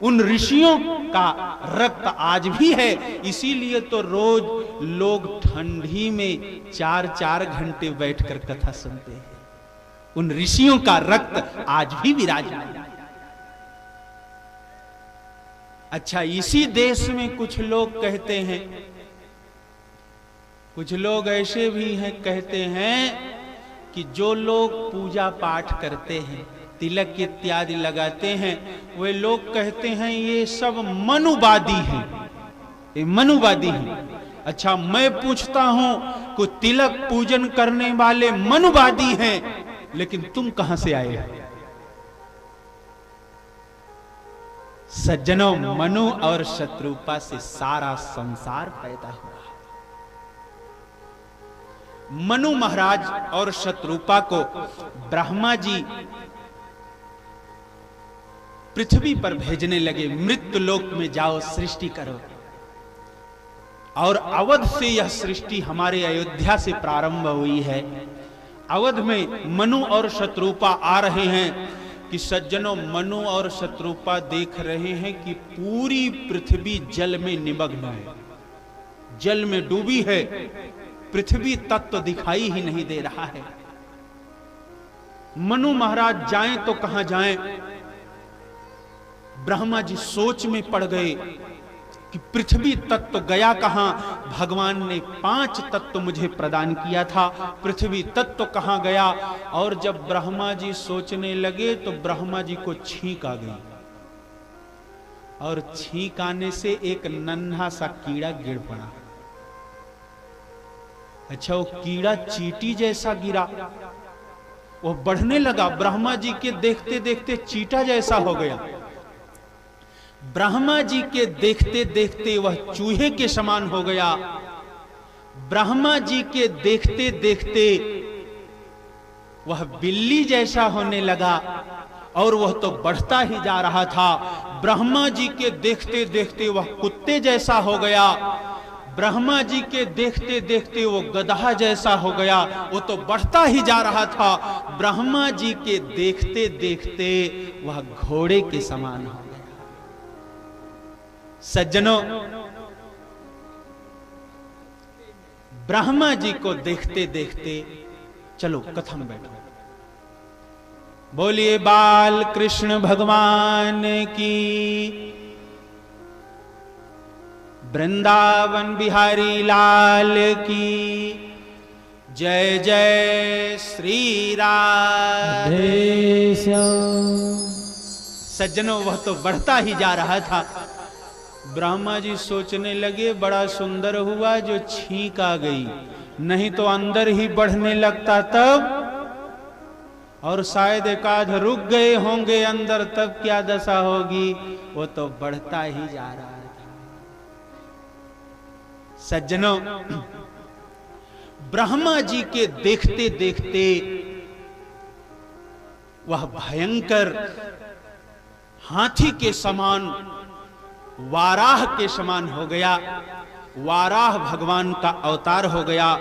उन ऋषियों का रक्त आज भी है। इसीलिए तो रोज लोग ठंडी में 4-4 घंटे बैठकर कथा सुनते हैं। उन ऋषियों का रक्त आज भी विराजमान है। अच्छा, इसी देश में कुछ लोग कहते हैं, कुछ लोग ऐसे भी हैं कहते हैं कि जो लोग पूजा पाठ करते हैं, तिलक इत्यादि लगाते हैं, वे लोग कहते हैं ये सब मनुवादी हैं, ये मनुवादी हैं। अच्छा, मैं पूछता हूं कि तिलक पूजन करने वाले मनुवादी हैं, लेकिन तुम कहां से आए हो? सज्जनों, मनु और शत्रुपा से सारा संसार पैदा हुआ। मनु महाराज और शत्रुपा को ब्रह्मा जी पृथ्वी पर भेजने लगे, मृत्यु लोक में जाओ सृष्टि करो। और अवध से यह सृष्टि हमारे अयोध्या से प्रारंभ हुई है। अवध में मनु और शत्रुपा आ रहे हैं कि सज्जनों, मनु और शत्रुपा देख रहे हैं कि पूरी पृथ्वी जल में निमग्न है, जल में डूबी है, पृथ्वी तत्व दिखाई ही नहीं दे रहा है। मनु महाराज जाएं तो कहां जाएं? ब्रह्मा जी सोच में पड़ गए कि पृथ्वी तत्व गया कहां? भगवान ने 5 तत्व मुझे प्रदान किया था, पृथ्वी तत्व कहां गया? और जब ब्रह्मा जी सोचने लगे तो ब्रह्मा जी को छींक आ गई, और छींक आने से एक नन्हा सा कीड़ा गिर पड़ा। अच्छा, वो कीड़ा चींटी जैसा गिरा, वो बढ़ने लगा, ब्रह्मा जी के देखते देखते चींटा जैसा हो गया। ब्रह्मा जी के देखते देखते वह चूहे के समान हो गया। ब्रह्मा जी के देखते देखते वह बिल्ली जैसा होने लगा, और वह तो बढ़ता ही जा रहा था। ब्रह्मा जी के देखते देखते वह कुत्ते जैसा हो गया। ब्रह्मा जी के देखते देखते वो गधा जैसा हो गया, वो तो बढ़ता ही जा रहा था। ब्रह्मा जी के देखते देखते वह घोड़े के समान हो गया। सज्जनों, ब्रह्मा जी को देखते देखते, चलो कथा में बैठो, बोलिए बाल कृष्ण भगवान की, वृंदावन बिहारी लाल की जय। जय श्री राधे श्याम। सज्जनों, वह तो बढ़ता ही जा रहा था। ब्रह्मा जी सोचने लगे, बड़ा सुंदर हुआ जो छींक आ गई, नहीं तो अंदर ही बढ़ने लगता तब, और शायद एकाध रुक गए होंगे अंदर, तब क्या दशा होगी? वो तो बढ़ता ही जा रहा था। सज्जनों, ब्रह्मा जी के देखते देखते वह भयंकर हाथी के समान, वाराह के समान हो गया। वाराह भगवान का अवतार हो गया।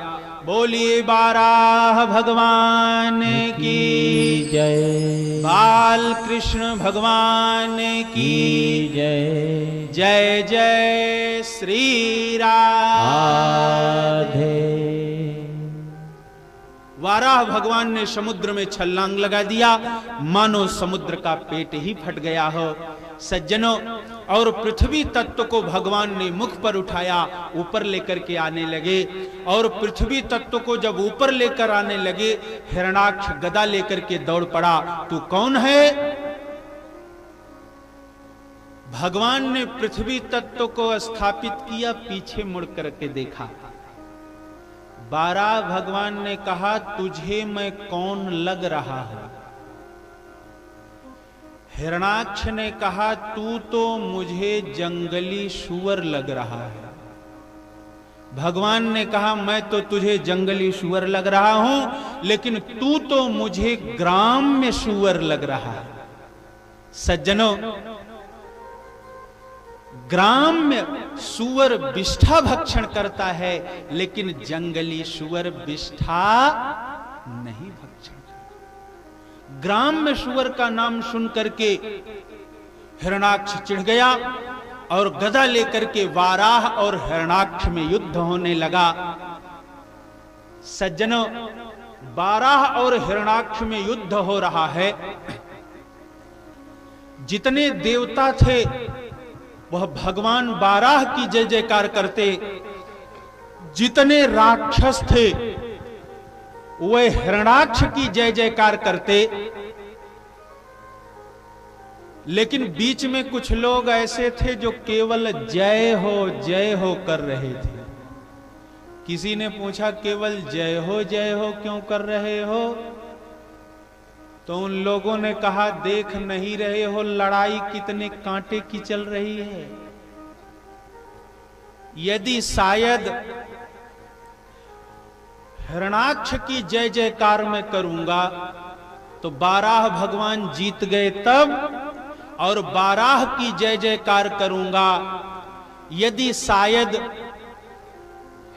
बोलिए वाराह भगवान की जय, बाल कृष्ण भगवान की जय। जय जय श्री राधे। वाराह भगवान ने समुद्र में छलांग लगा दिया, मानो समुद्र का पेट ही फट गया हो। सज्जनों, और पृथ्वी तत्व को भगवान ने मुख पर उठाया, ऊपर लेकर के आने लगे। और पृथ्वी तत्व को जब ऊपर लेकर आने लगे, हिरणाक्ष गदा लेकर के दौड़ पड़ा। तू कौन है? भगवान ने पृथ्वी तत्व को स्थापित किया, पीछे मुड़ करके देखा। वाराह भगवान ने कहा, तुझे मैं कौन लग रहा हूं? हिरणाक्ष ने कहा, तू तो मुझे जंगली सूअर लग रहा है। भगवान ने कहा, मैं तो तुझे जंगली सूअर लग रहा हूं, लेकिन तू तो मुझे ग्राम्य सूअर लग रहा है। सज्जनों, ग्राम्य सूअर विष्ठा भक्षण करता है, लेकिन जंगली सूअर विष्ठा नहीं भक्षण। ग्राम्य सूअर का नाम सुन करके हिरणाक्ष चिढ़ गया और गदा लेकर के वाराह और हिरणाक्ष में युद्ध होने लगा। सज्जनों, वाराह और हिरणाक्ष में युद्ध हो रहा है। जितने देवता थे वह भगवान वाराह की जय जयकार करते, जितने राक्षस थे वह हिरणाक्ष की जय जयकार करते। लेकिन बीच में कुछ लोग ऐसे थे जो केवल जय हो कर रहे थे। किसी ने पूछा केवल जय हो क्यों कर रहे हो? तो उन लोगों ने कहा देख नहीं रहे हो लड़ाई कितने कांटे की चल रही है। यदि शायद हिरणाक्ष की जय जयकार मैं करूंगा तो वाराह भगवान जीत गए तब, और वाराह की जय जयकार करूंगा यदि शायद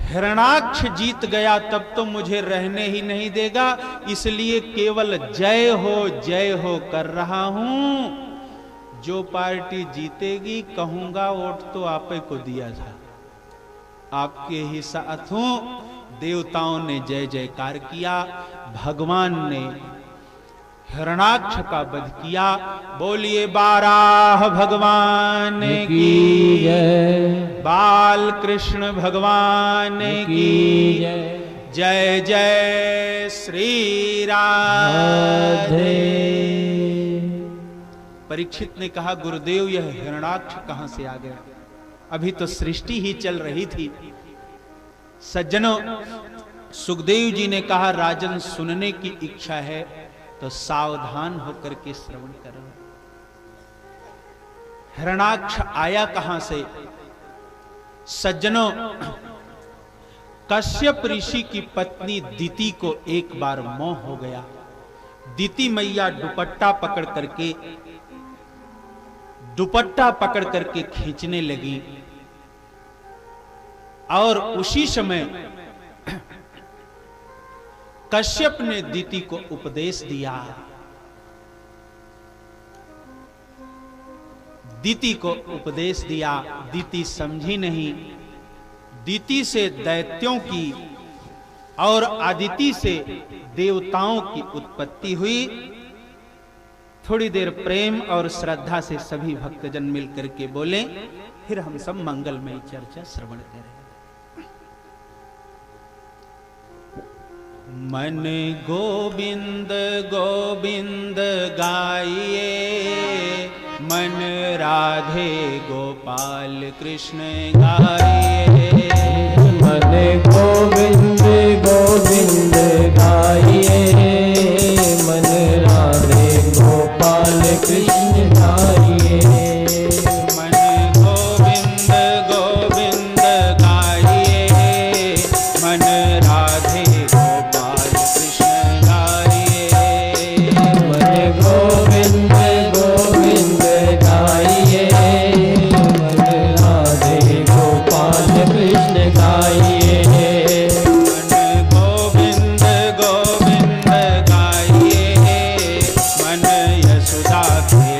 हिरणाक्ष जीत गया तब तो मुझे रहने ही नहीं देगा, इसलिए केवल जय हो कर रहा हूं। जो पार्टी जीतेगी कहूंगा वोट तो आपे को दिया था, आपके ही साथ हूं। देवताओं ने जय जयकार किया, भगवान ने हिरणाक्ष का वध किया। बोलिए वाराह भगवान की जय, बाल कृष्ण भगवान की जय, जय श्री राधे। परीक्षित ने कहा गुरुदेव यह हिरणाक्ष कहां से आ गया? अभी तो सृष्टि ही चल रही थी। सज्जनों, सुखदेव जी ने कहा राजन सुनने की इच्छा है तो सावधान होकर के श्रवण करो। हिरणाक्ष आया कहां से? सज्जनों, कश्यप ऋषि की पत्नी दिति को एक बार मोह हो गया। दिति मैया दुपट्टा पकड़ करके खींचने लगी और उसी समय कश्यप ने दिति को उपदेश दिया। दिति को उपदेश दिया, दिति समझी नहीं। दिति से दैत्यों की और अदिति से देवताओं की उत्पत्ति हुई। थोड़ी देर प्रेम और श्रद्धा से सभी भक्तजन मिलकर के बोले, फिर हम सब मंगलमय चर्चा श्रवण करें। मन गोविंद गोविंद गाइए, मन राधे गोपाल कृष्ण गाइए। मन गोविंद गोविंद गाइए, मन राधे गोपाल कृष्ण गाइए। मन गोविंद गोविंद गाइए, मन राधे गोपाल कृष्ण गाइए। मन गोविंद गोविंद गाइए, मन राधे गोपाल कृष्ण गाइए। मन गोविंद गोविंद गाइए, मन यशोदा के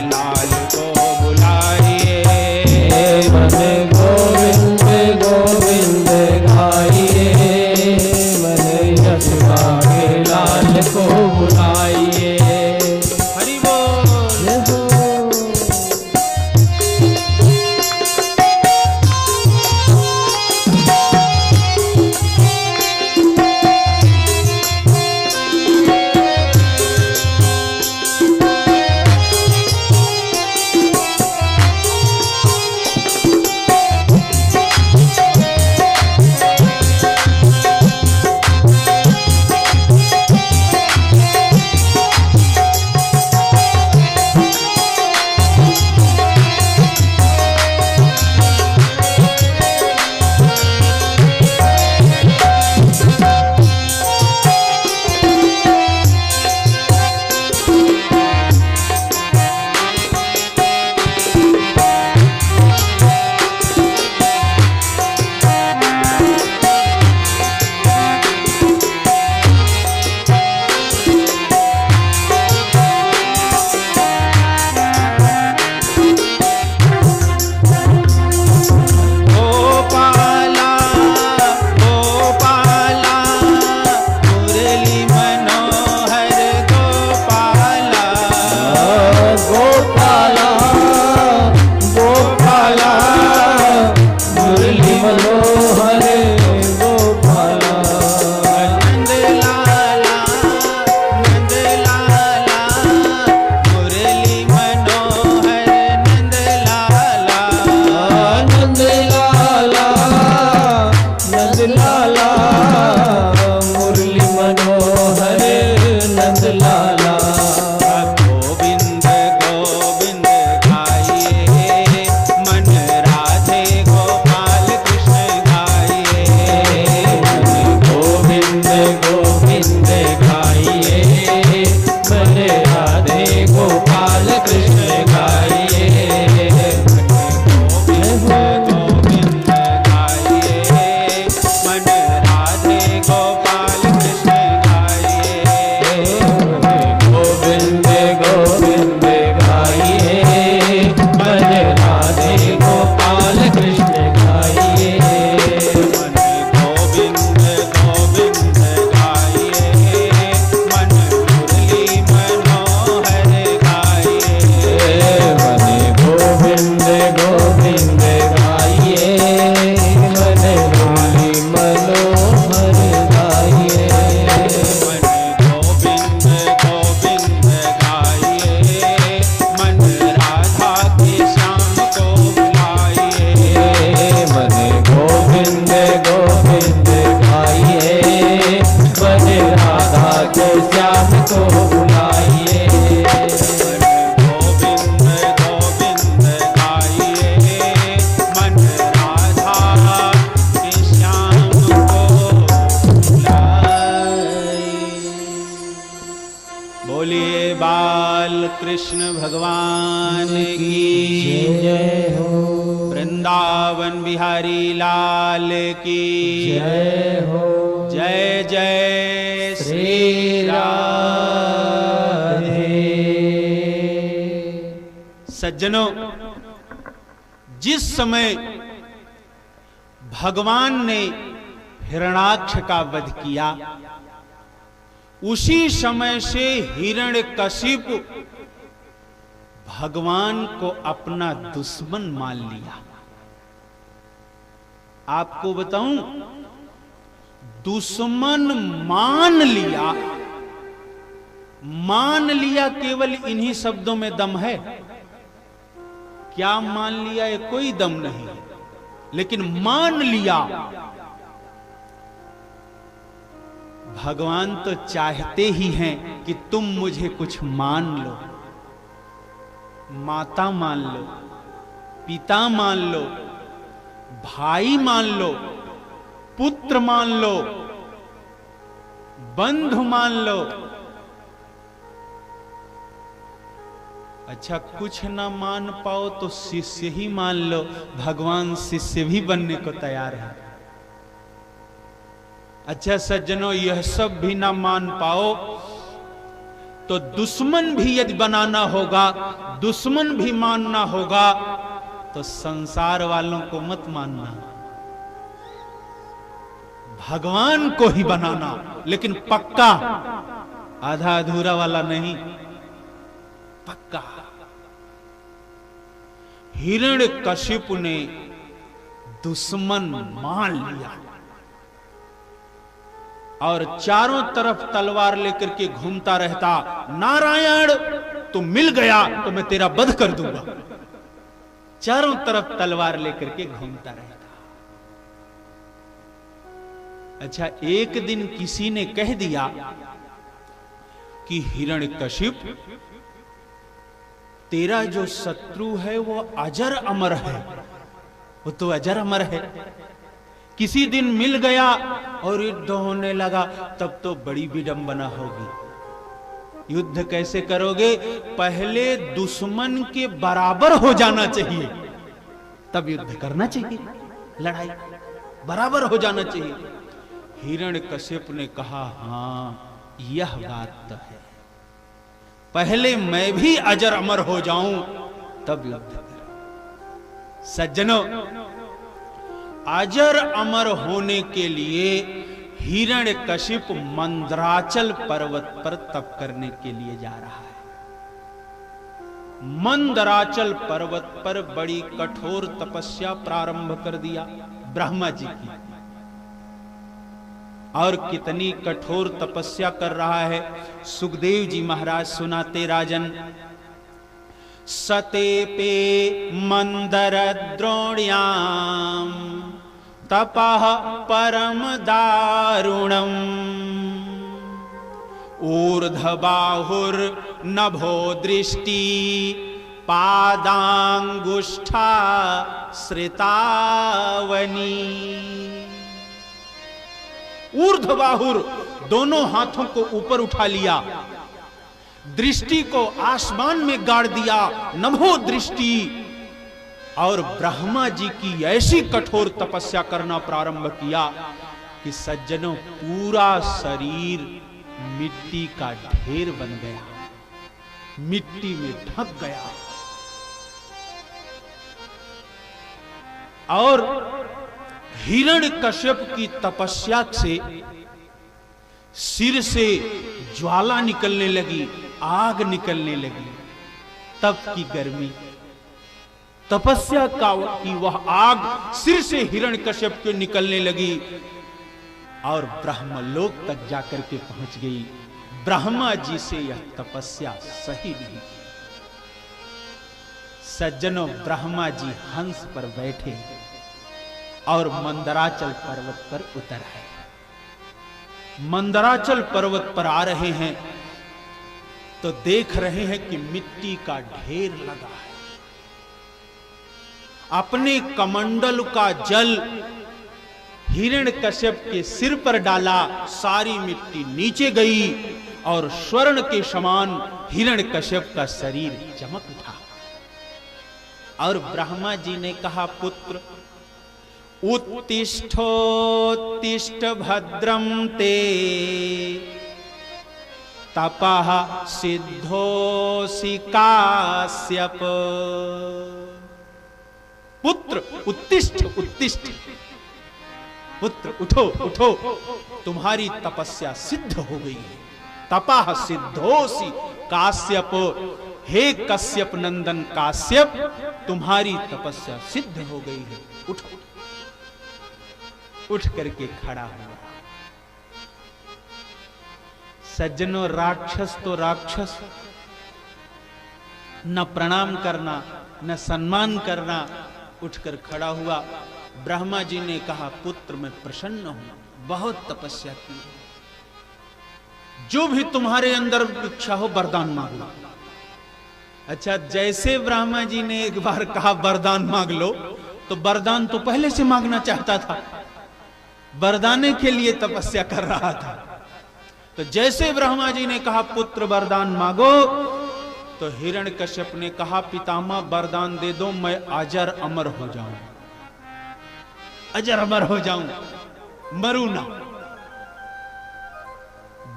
कृष्ण भगवान की जय हो। वृंदावन बिहारी लाल की जय हो। जय जय श्री राधे। सज्जनों, जिस समय भगवान ने हिरण्याक्ष का वध किया, उसी समय से हिरण्यकशिपु भगवान को अपना दुश्मन मान लिया। आपको बताऊं, दुश्मन मान लिया, मान लिया केवल इन्हीं शब्दों में दम है। क्या मान लिया? ये कोई दम नहीं, लेकिन मान लिया। भगवान तो चाहते ही हैं कि तुम मुझे कुछ मान लो, माता मान लो, पिता मान लो, भाई मान लो, पुत्र मान लो, बंधु मान लो। अच्छा, कुछ ना मान पाओ तो शिष्य ही मान लो। भगवान शिष्य भी बनने को तैयार है। अच्छा सज्जनों, यह सब भी ना मान पाओ तो दुश्मन भी यदि बनाना होगा, दुश्मन भी मानना होगा, तो संसार वालों को मत मानना, भगवान को ही बनाना, लेकिन पक्का, आधा अधूरा वाला नहीं, पक्का। हिरण्यकशिपु ने दुश्मन मान लिया और चारों तरफ तलवार लेकर के घूमता रहता, नारायण तू मिल गया तो मैं तेरा वध कर दूंगा। चारों तरफ तलवार लेकर के घूमता रहता। अच्छा, एक दिन किसी ने कह दिया कि हिरण्यकशिप, तेरा जो शत्रु है वो अजर अमर है, वो तो अजर अमर है। किसी दिन मिल गया और युद्ध होने लगा, तब तो बड़ी विडंबना होगी। युद्ध कैसे करोगे? पहले दुश्मन के बराबर हो जाना चाहिए, तब युद्ध करना चाहिए, लड़ाई बराबर हो जाना चाहिए। हिरण्यकशिप ने कहा, हाँ यह बात तो है, पहले मैं भी अजर अमर हो जाऊं तब युद्ध करें। सज्जनों, अजर अमर होने के लिए हिरण्यकशिप मंदराचल पर्वत पर तप करने के लिए जा रहा है। मंदराचल पर्वत पर बड़ी कठोर तपस्या प्रारंभ कर दिया ब्रह्मा जी की। और कितनी कठोर तपस्या कर रहा है, सुखदेव जी महाराज सुनाते राजन। सतेपे मंदर द्रोण्याम तपः परम दारुणम ऊर्ध्वबाहुर नभो दृष्टि पादांगुष्ठा श्रितावनी। ऊर्ध्वबाहुर, दोनों हाथों को ऊपर उठा लिया, दृष्टि को आसमान में गाड़ दिया, नभो दृष्टि। और ब्रह्मा जी की ऐसी कठोर तपस्या करना प्रारंभ किया कि सज्जनों, पूरा शरीर मिट्टी का ढेर बन गया, मिट्टी में ढक गया। और हिरण्यकश्यप की तपस्या से सिर से ज्वाला निकलने लगी, आग निकलने लगी। तप की गर्मी, तपस्या की वह आग सिर से हिरण्यकश्यप के निकलने लगी और ब्रह्मलोक तक जाकर के पहुंच गई। ब्रह्मा जी से यह तपस्या सही नहीं। सज्जनों, ब्रह्मा जी हंस पर बैठे और मंदराचल पर्वत पर उतर आए। मंदराचल पर्वत पर आ रहे हैं तो देख रहे हैं कि मिट्टी का ढेर लगा है। अपने कमंडल का जल हिरण्यकश्यप के सिर पर डाला, सारी मिट्टी नीचे गई और स्वर्ण के समान हिरण्यकश्यप का शरीर चमक उठा और ब्रह्मा जी ने कहा, पुत्र उत्तिष्ठोत्तिष्ठ भद्रम ते तपः सिद्धोऽसि काश्यप। पुत्र उत्तिष्ठ उत्तिष्ठ, पुत्र उठो उठो, तुम्हारी तपस्या सिद्ध हो गई है। तपः सिद्धोऽसि काश्यप, हे कश्यप नंदन काश्यप, तुम्हारी तपस्या सिद्ध हो गई है, उठो। उठ करके खड़ा हुआ। सज्जनों, राक्षस तो राक्षस, न प्रणाम करना न सम्मान करना, उठकर खड़ा हुआ। ब्रह्मा जी ने कहा, पुत्र मैं प्रसन्न हूं, बहुत तपस्या की, जो भी तुम्हारे अंदर इच्छा हो वरदान मांग लो। अच्छा, जैसे ब्रह्मा जी ने एक बार कहा वरदान मांग लो, तो वरदान तो पहले से मांगना चाहता था, वरदाने के लिए तपस्या कर रहा था। तो जैसे ब्रह्मा जी ने कहा पुत्र वरदान मांगो, तो हिरण्यकश्यप ने कहा, पितामह वरदान दे दो, मैं अजर अमर हो जाऊं, अजर अमर हो जाऊं, मरू ना।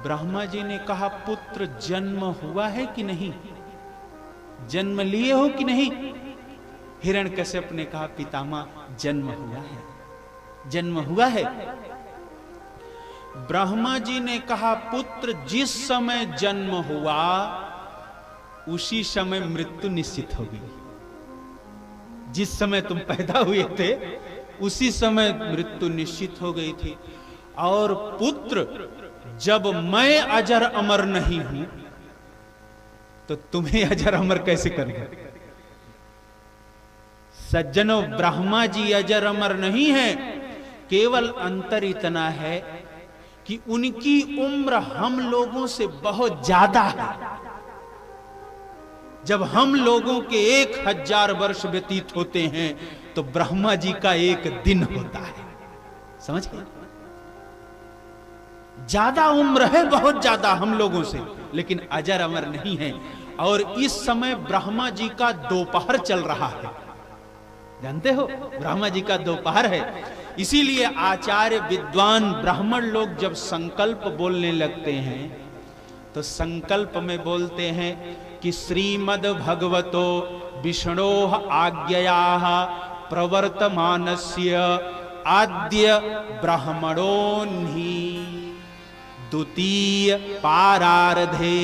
ब्रह्मा जी ने कहा, पुत्र जन्म हुआ है कि नहीं, जन्म लिए हो कि नहीं? हिरण्यकश्यप ने कहा, पितामह जन्म हुआ है, जन्म हुआ है। ब्रह्मा जी ने कहा, पुत्र जिस समय जन्म हुआ उसी समय मृत्यु निश्चित हो गई। जिस समय तुम पैदा हुए थे उसी समय मृत्यु निश्चित हो गई थी। और पुत्र जब मैं अजर अमर नहीं हूं तो तुम्हें अजर अमर कैसे करूंगा? सज्जनों, ब्रह्मा जी अजर अमर नहीं है, केवल अंतर इतना है कि उनकी उम्र हम लोगों से बहुत ज्यादा है। जब हम लोगों के 1000 वर्ष व्यतीत होते हैं तो ब्रह्मा जी का एक दिन होता है। समझ गए? ज्यादा उम्र है, बहुत ज्यादा हम लोगों से, लेकिन अजर अमर नहीं है। और इस समय ब्रह्मा जी का दोपहर चल रहा है, जानते हो, ब्रह्मा जी का दोपहर है। इसीलिए आचार्य विद्वान ब्राह्मण लोग जब संकल्प बोलने लगते हैं तो संकल्प में बोलते हैं कि श्रीमद् भगवतो विष्णोः आज्ञयाः प्रवर्तमानस्य आद्य ब्राह्मणोन्हि द्वितीय पारार्धे।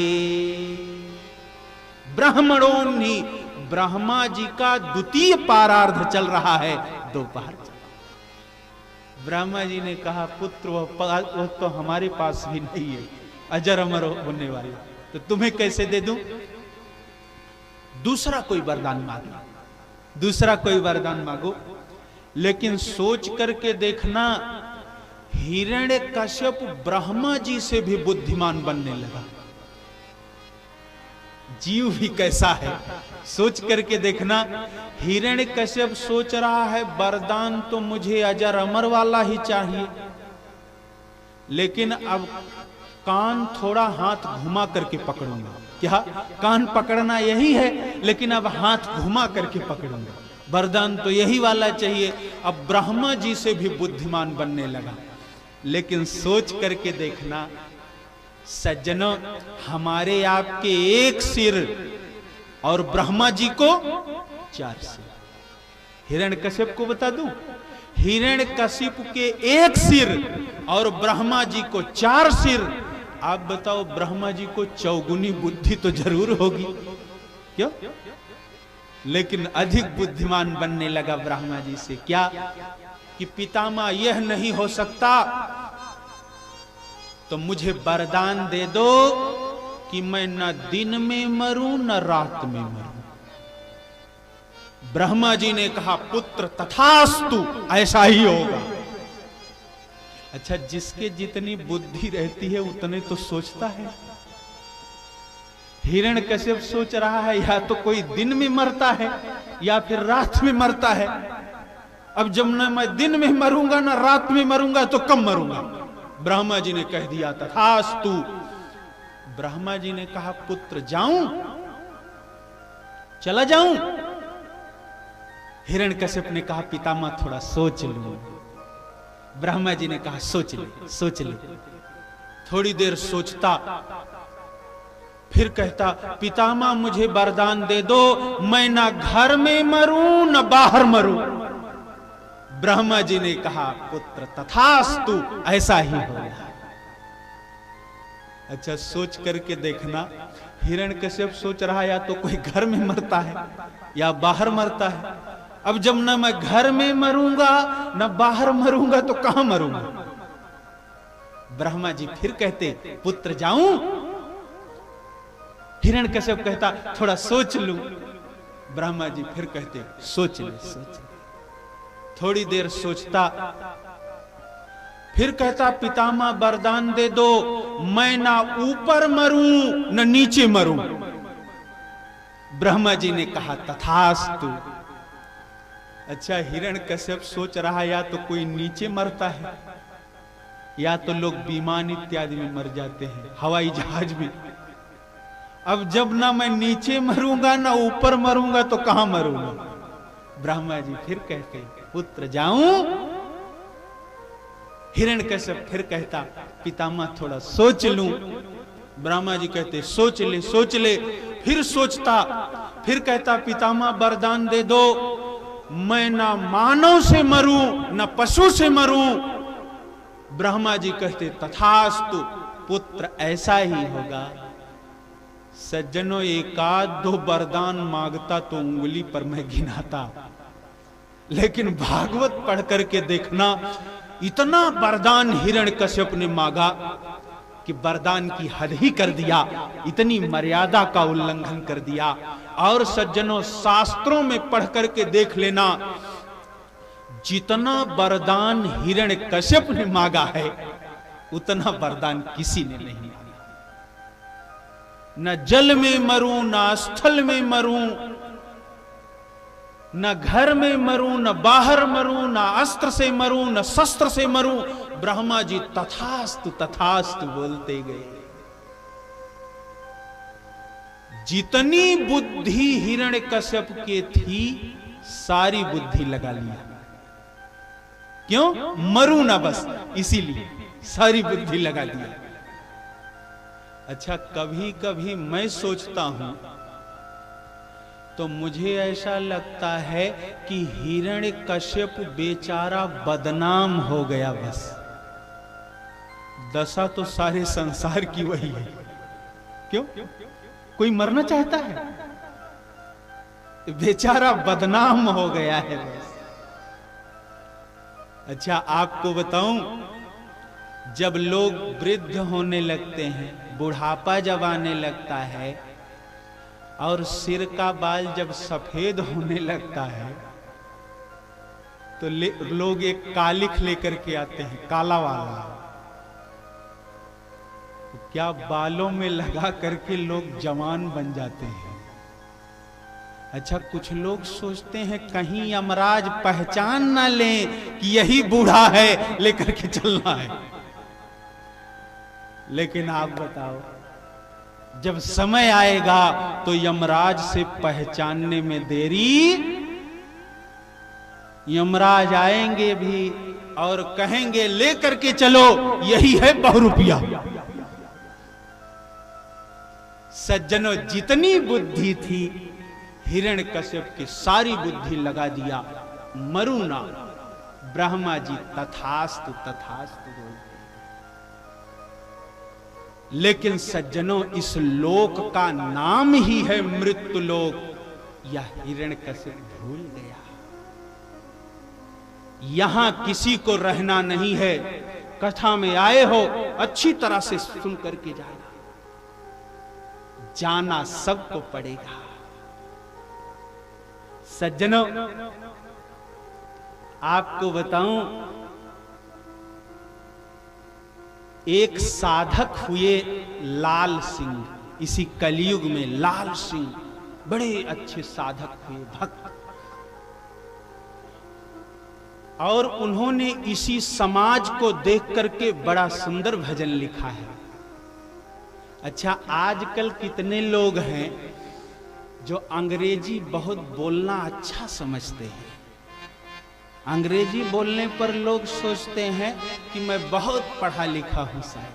ब्राह्मणोन्हि, ब्रह्मा जी का द्वितीय पारार्ध चल रहा है, दोपहर। ब्रह्मा जी ने कहा, पुत्र वो तो हमारे पास भी नहीं है, अजर अमर होने वाले, तो तुम्हें कैसे दे दूं? दूसरा कोई वरदान मांगो, दूसरा कोई वरदान मांगो। लेकिन सोच करके देखना, हिरण्यकश्यप ब्रह्मा जी से भी बुद्धिमान बनने लगा। जीव भी कैसा है, सोच करके देखना। हिरण्यकश्यप सोच रहा है वरदान तो मुझे अजर अमर वाला ही चाहिए, लेकिन अब कान थोड़ा हाथ घुमा करके पकड़ूंगा। क्या कान पकड़ना यही है, लेकिन अब हाथ घुमा करके पकड़ूंगा, वरदान तो यही वाला चाहिए। अब ब्रह्मा जी से भी बुद्धिमान बनने लगा। लेकिन सोच करके देखना सज्जनों, हमारे आपके एक सिर और ब्रह्मा जी को 4 सिर। हिरण्यकश्यप को बता दूं, हिरण्यकश्यप के एक सिर और ब्रह्मा जी को 4 सिर। आप बताओ, ब्रह्मा जी को चौगुनी बुद्धि तो जरूर होगी, क्यों? लेकिन अधिक बुद्धिमान बनने लगा ब्रह्मा जी से। क्या कि पितामह यह नहीं हो सकता, तो मुझे वरदान दे दो कि मैं न दिन में मरूं न रात में मरूं। ब्रह्मा जी ने कहा, पुत्र तथास्तु, ऐसा ही होगा। अच्छा, जिसके जितनी बुद्धि रहती है उतने तो सोचता है। हिरण्यकश्यप सोच रहा है या तो कोई दिन में मरता है या फिर रात में मरता है। अब जब न मैं दिन में मरूंगा ना रात में मरूंगा तो कब मरूंगा? ब्रह्मा जी ने कह दिया, तथास्तु। ब्रह्मा जी ने कहा पुत्र जाऊं, चला जाऊं? हिरण्यकश्यप ने कहा पितामह थोड़ा सोच लूं। ब्रह्मा जी ने कहा सोच ले, सोच ले। थोड़ी देर सोचता, फिर कहता पितामह मुझे वरदान दे दो, मैं ना घर में मरूं न बाहर मरूं। ब्रह्मा जी ने कहा पुत्र तथास्तु, ऐसा ही होगा। अच्छा सोच करके देखना, हिरण्यकश्यप सोच रहा या तो कोई घर में मरता है या बाहर मरता है। अब जब ना मैं घर में मरूंगा ना बाहर मरूंगा तो कहां मरूंगा? ब्रह्मा जी फिर कहते पुत्र जाऊं? हिरण्यकश्यप कहता थोड़ा सोच लूं। ब्रह्मा जी फिर कहते सोच ले, सोच ले। थोड़ी देर सोचता, फिर कहता पितामह वरदान दे दो, मैं ना ऊपर मरूं न नीचे मरूं। ब्रह्मा जी ने कहा तथास्तु। अच्छा हिरण्यकश्यप सोच रहा या तो कोई नीचे मरता है या तो लोग विमान इत्यादि में मर जाते हैं, हवाई जहाज में। अब जब ना मैं नीचे मरूंगा ना ऊपर मरूंगा तो कहां मरूंगा? ब्रह्मा जी फिर कहते पुत्र जाऊं? हिरण्यकश्यप फिर कहता पितामह थोड़ा सोच लूं। ब्रह्मा जी कहते सोच ले, सोच ले। फिर सोचता, फिर कहता पितामह वरदान दे दो, मैं ना मानव से मरूं ना पशु से मरूं। ब्रह्मा जी कहते तथास्तु, पुत्र ऐसा ही होगा। सज्जनों एकाध दो वरदान मांगता तो उंगली पर मैं गिनाता, लेकिन भागवत पढ़ करके देखना इतना वरदान हिरण्यकश्यप ने मांगा कि वरदान की हद ही कर दिया, इतनी मर्यादा का उल्लंघन कर दिया। और सज्जनों शास्त्रों में पढ़ करके देख लेना, जितना वरदान हिरण्यकश्यप ने मांगा है उतना वरदान किसी ने नहीं मांगा। न जल में मरूं न स्थल में मरूं, न घर में मरूं न बाहर मरूं, न अस्त्र से मरूं न शस्त्र से मरूं। ब्रह्मा जी तथास्तु तथास्तु बोलते गए। जितनी बुद्धि हिरण्यकश्यप के थी सारी बुद्धि लगा लिया। क्यों? मरूं ना बस, इसीलिए सारी बुद्धि लगा दिया। अच्छा कभी कभी मैं सोचता हूं तो मुझे ऐसा लगता है कि हिरण्यकश्यप बेचारा बदनाम हो गया। बस दशा तो सारे संसार की वही है। क्यों? कोई मरना चाहता है? बेचारा बदनाम हो गया है बस। अच्छा आपको बताऊं, जब लोग वृद्ध होने लगते हैं, बुढ़ापा जब आने लगता है और सिर का बाल जब सफेद होने लगता है तो लोग एक कालिख लेकर के आते हैं, काला वाला। तो क्या बालों में लगा करके लोग जवान बन जाते हैं। अच्छा कुछ लोग सोचते हैं कहीं यमराज पहचान ना लें कि यही बूढ़ा है, लेकर के चलना है। लेकिन आप बताओ, जब समय आएगा तो यमराज से पहचानने में देरी। यमराज आएंगे भी और कहेंगे लेकर के चलो, यही है बहुरूपिया। सज्जनों जितनी बुद्धि थी हिरण्यकश्यप की सारी बुद्धि लगा दिया। मरुना ब्रह्मा जी तथास्तु तथास्तु बोलते। लेकिन सज्जनों इस लोक का नाम ही है मृत्यु लोक, यह हिरण्यकश्यप भूल गया। यहां किसी को रहना नहीं है। कथा में आए हो अच्छी तरह से सुन करके जाना, जाना सबको पड़ेगा। सज्जनों आपको बताऊं, एक साधक हुए लाल सिंह। इसी कलयुग में लाल सिंह बड़े अच्छे साधक हुए, भक्त। और उन्होंने इसी समाज को देख करके बड़ा सुंदर भजन लिखा है। अच्छा, आजकल कितने लोग हैं जो अंग्रेजी बहुत बोलना अच्छा समझते हैं। अंग्रेजी बोलने पर लोग सोचते हैं कि मैं बहुत पढ़ा लिखा हूं साहब।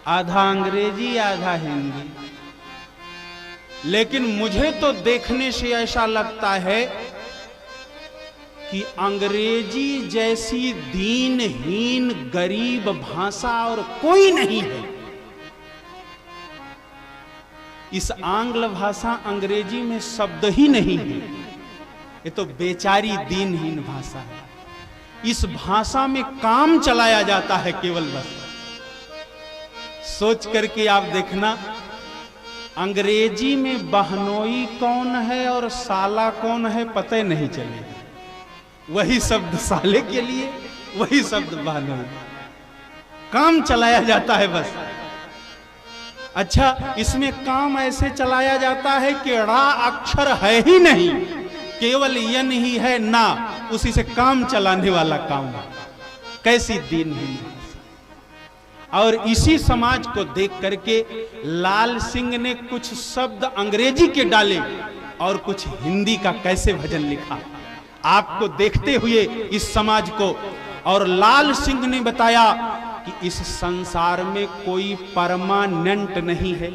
आधा अंग्रेजी आधा हिंदी। लेकिन मुझे तो देखने से ऐसा लगता है कि अंग्रेजी जैसी दीनहीन गरीब भाषा और कोई नहीं है। इस आंग्ल भाषा अंग्रेजी में शब्द ही नहीं है। ये तो बेचारी दीनहीन भाषा है। इस भाषा में काम चलाया जाता है केवल बस। सोच करके आप देखना, अंग्रेजी में बहनोई कौन है और साला कौन है पता ही नहीं चलेगा। वही शब्द साले के लिए, वही शब्द बहनोई, काम चलाया जाता है बस। अच्छा, इसमें काम ऐसे चलाया जाता है कि ड़ा अक्षर है ही नहीं, केवल यन ही है ना, उसी से काम चलाने वाला काम है। कैसी दीनहीन। और इसी समाज को देख करके लाल सिंह ने कुछ शब्द अंग्रेजी के डाले और कुछ हिंदी का कैसे भजन लिखा, आपको देखते हुए इस समाज को। और लाल सिंह ने बताया कि इस संसार में कोई परमानेंट नहीं है।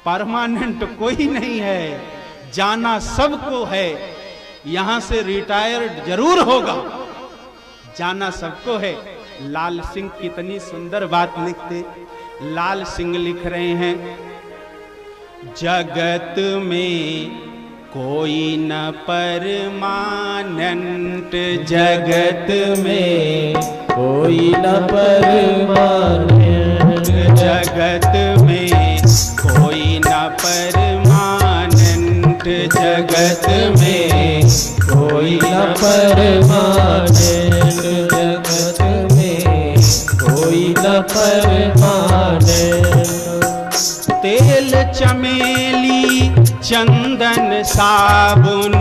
परमानेंट कोई नहीं है, जाना सबको है। यहां से रिटायर्ड जरूर होगा, जाना सबको है। लाल सिंह कितनी सुंदर बात लिखते। लाल सिंह लिख रहे हैं, जगत में कोई न परमानेंट, जगत में कोई न परमानेंट, जगत में कोई न परमानेंट, जगत में कोई न परमानेंट, जगत में कोई न परमानेंट। तेल चमेली चंदन साबुन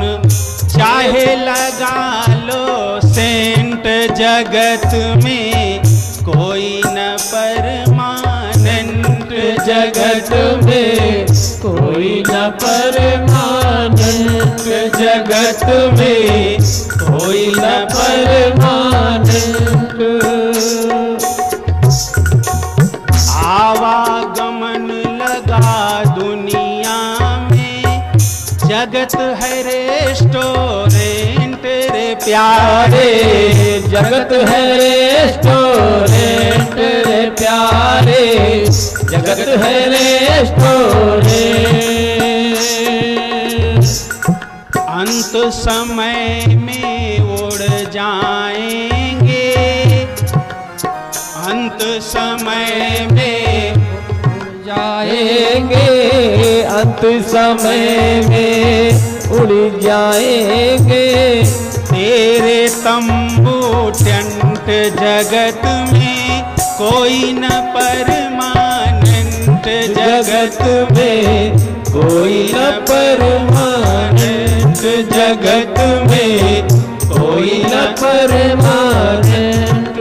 चाहे लगा लो सेंट, जगत में कोई न परमानेंट, जगत में कोई न परमानेंट, जगत में कोई न परमानेंट। आवागमन लगा दुनिया में, जगत है रेस्टोरेंट रे प्यारे, जगत है रेस्टोरेंट रे प्यारे, जगत है रेस्टोरेंट। अंत समय में उड़ जाएंगे, अंत समय में जाएंगे, अंत समय में उड़ जाएंगे। तेरे तंबू टेंट जगत में कोई न परमानेंट, जगत में कोई न परमानेंट, जगत में कोई न परमानेंट।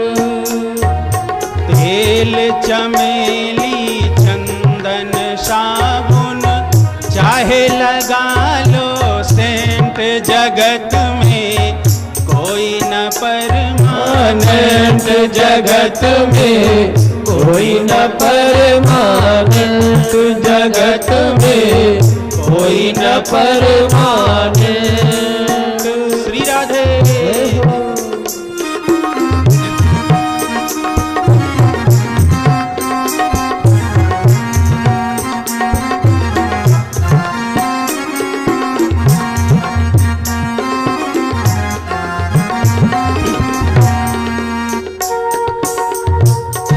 तेल चमेली चंदन साबुन चाहे लगा लो सेंट, जगत में कोई न परमानेंट, जगत में कोई न परमानेंट, जगत में कोई न परमानेंट। श्री राधे।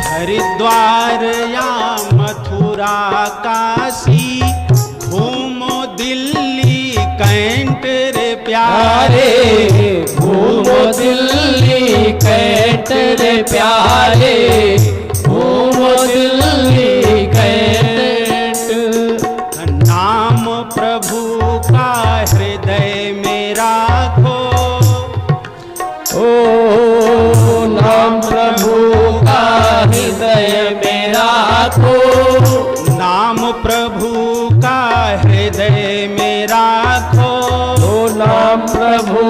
हरिद्वार या मथुरा काशी घूमो दिल्ली कैंट रे प्यारे, घूमो दिल्ली कैंट रे प्यारे, घूमो दिल्ली कैंट। नाम प्रभु का हृदय में राखो, ओ नाम प्रभु का हृदय में राखो। नाम प्रभु का हृदय में राखो। तो नाम प्रभु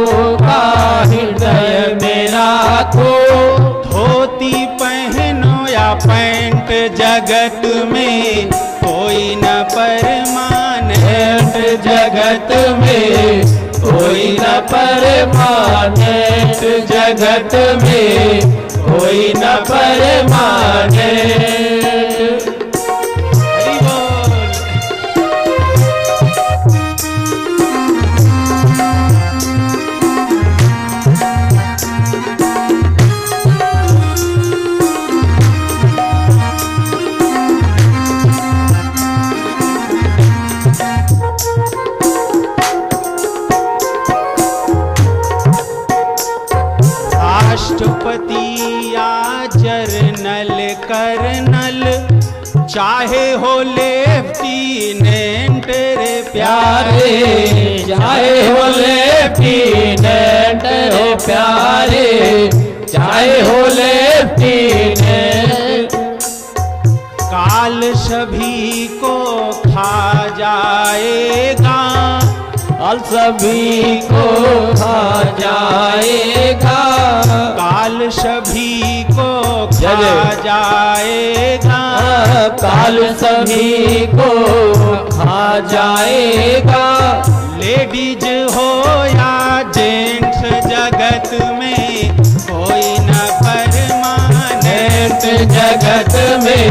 का हृदय में राखो। धोती पहनो या पैंट जगत में कोई न परमानेंट। जगत में कोई न परमानेंट। जगत में कोई न परमानेंट। हरि बोल। राष्ट्रपति या जर्नल कर्नल चाहे हो लेफ्टिनेंट रे प्यारे। चाहे हो लेफ्टिनेंट हो प्यारे। चाहे हो लेफ्टिनेंट। काल सभी को खा जाएगा। काल सभी को खा जाएगा। काल सभी को जय खा जय। जाएगा। काल सभी को खा जाएगा। लेडीज हो या जेंट्स जगत में कोई न परमानेंट। जगत में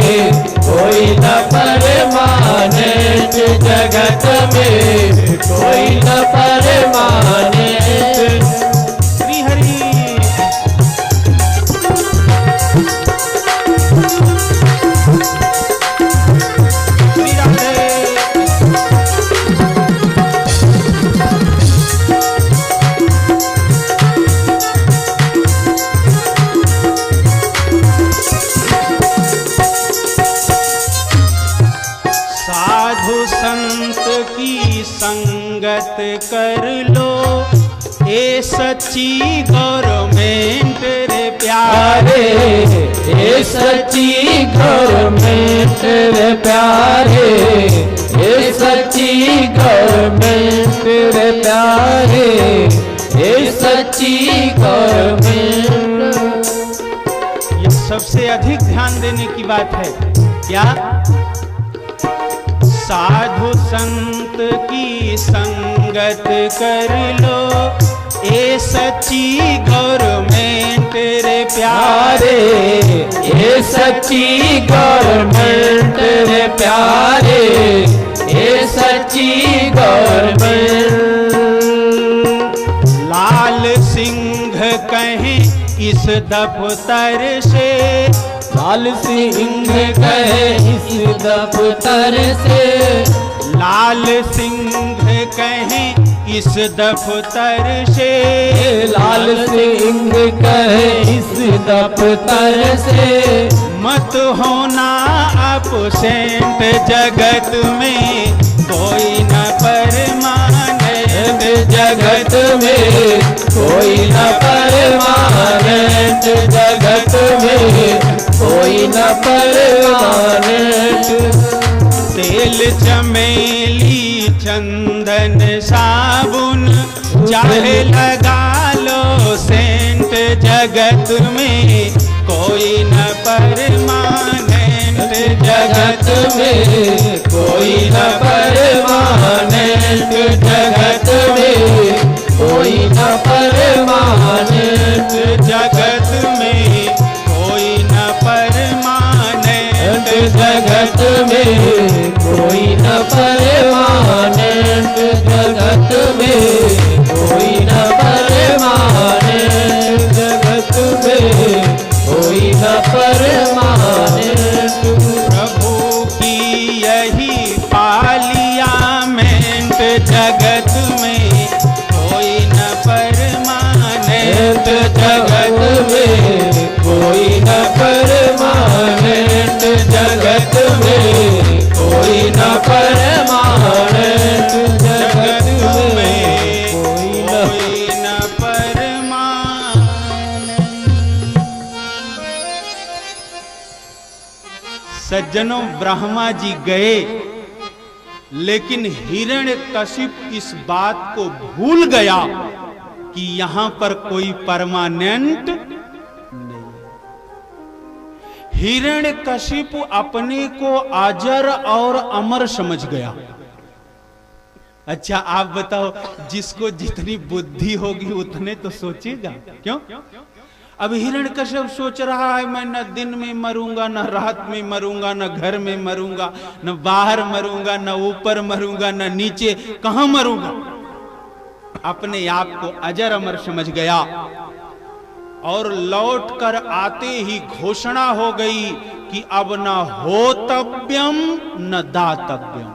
कोई न परमानेंट। जगत में कोई न परमानेंट। श्री हरि। श्री राधे। साधु संत की संगत कर लो। ए सच्ची गवर्नमेंट रे प्यारे। ये सच्ची गवर्नमेंट रे प्यारे। ये सच्ची गवर्नमेंट रे प्यारे। ये सच्ची गवर्नमेंट। ये सबसे अधिक ध्यान देने की बात है। क्या? साधु संत की संगत कर लो। ए सच्ची गवर्नमेंट रे प्यारे। ये सच्ची गवर्नमेंट रे प्यारे। ये सच्ची गवर्नमेंट। लाल सिंह कहें इस दफ्तर से। लाल सिंह कहे इस दफ्तर से। लाल सिंह कहें इस दफ्तर से। लाल सिंह कहे इस दफ्तर से। मत होना अपसेंट जगत में कोई न परमानेंट। जगत में कोई न परमानेंट। जगत में कोई न परमानेंट। तेल चमेली चंदन साबुन चाहे लगा लो सेंट जगत में कोई न परमानेंट। जगत में कोई न परमानेंट। जगत में कोई न परमानेंट। जगत में कोई न परमानेंट। जगत में कोई न परमानेंट। जगत में कोई न परमानेंट। जगत में कोई न परमानेंट। प्रभु की यही पार्लियामेंट जगत में कोई न परमानेंट। जगत में कोई न परमानेंट। जगत में कोई न परमानेंट। जगत में कोई न परमानेंट। सज्जनों, ब्रह्मा जी गए, लेकिन हिरण्यकशिप इस बात को भूल गया कि यहां पर कोई परमानेंट नहीं। हिरण्यकशिप अपने को अजर और अमर समझ गया। अच्छा आप बताओ, जिसको जितनी बुद्धि होगी उतने तो सोचेगा, क्यों? अब हिरण्यकशिप सोच रहा है मैं न दिन में मरूंगा, न रात में मरूंगा, न घर में मरूंगा, न बाहर मरूंगा, न ऊपर मरूंगा, न नीचे, कहां मरूंगा। अपने आप को अजर अमर समझ गया और लौट कर आते ही घोषणा हो गई कि अब न होतव्यम न दातव्यम,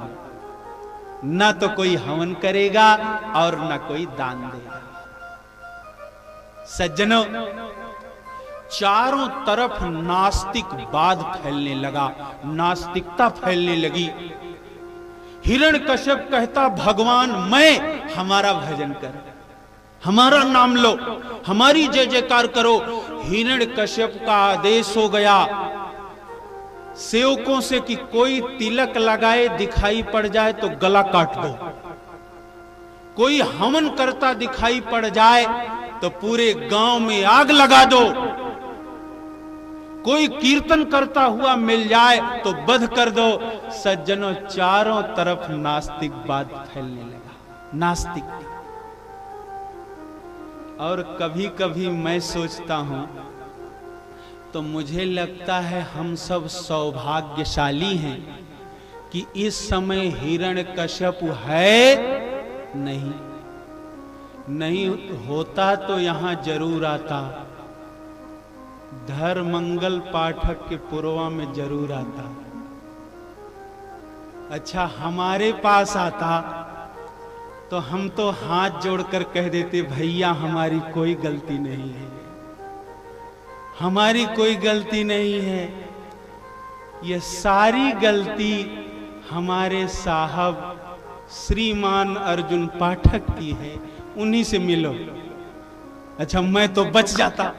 न तो कोई हवन करेगा और न कोई दान देगा। सज्जनों, चारों तरफ नास्तिकवाद फैलने लगा, नास्तिकता फैलने लगी। हिरण्यकश्यप कहता भगवान मैं, हमारा भजन कर, हमारा नाम लो, हमारी जय जयकार करो। हिरण्यकश्यप का आदेश हो गया सेवकों से कि कोई तिलक लगाए दिखाई पड़ जाए तो गला काट दो, कोई हवन करता दिखाई पड़ जाए तो पूरे गांव में आग लगा दो, कोई कीर्तन करता हुआ मिल जाए तो वध कर दो। सज्जनों, चारों तरफ नास्तिकवाद फैलने लगा, नास्तिक। और कभी कभी मैं सोचता हूं तो मुझे लगता है हम सब सौभाग्यशाली हैं कि इस समय हिरण्यकश्यप है नहीं, नहीं होता तो यहां जरूर आता, धर्मंगल पाठक के पुरवा में जरूर आता। अच्छा हमारे पास आता तो हम तो हाथ जोड़कर कह देते भैया हमारी कोई गलती नहीं है, हमारी कोई गलती नहीं है, ये सारी गलती हमारे साहब श्रीमान अर्जुन पाठक की है, उन्हीं से मिलो। अच्छा मैं तो बच जाता।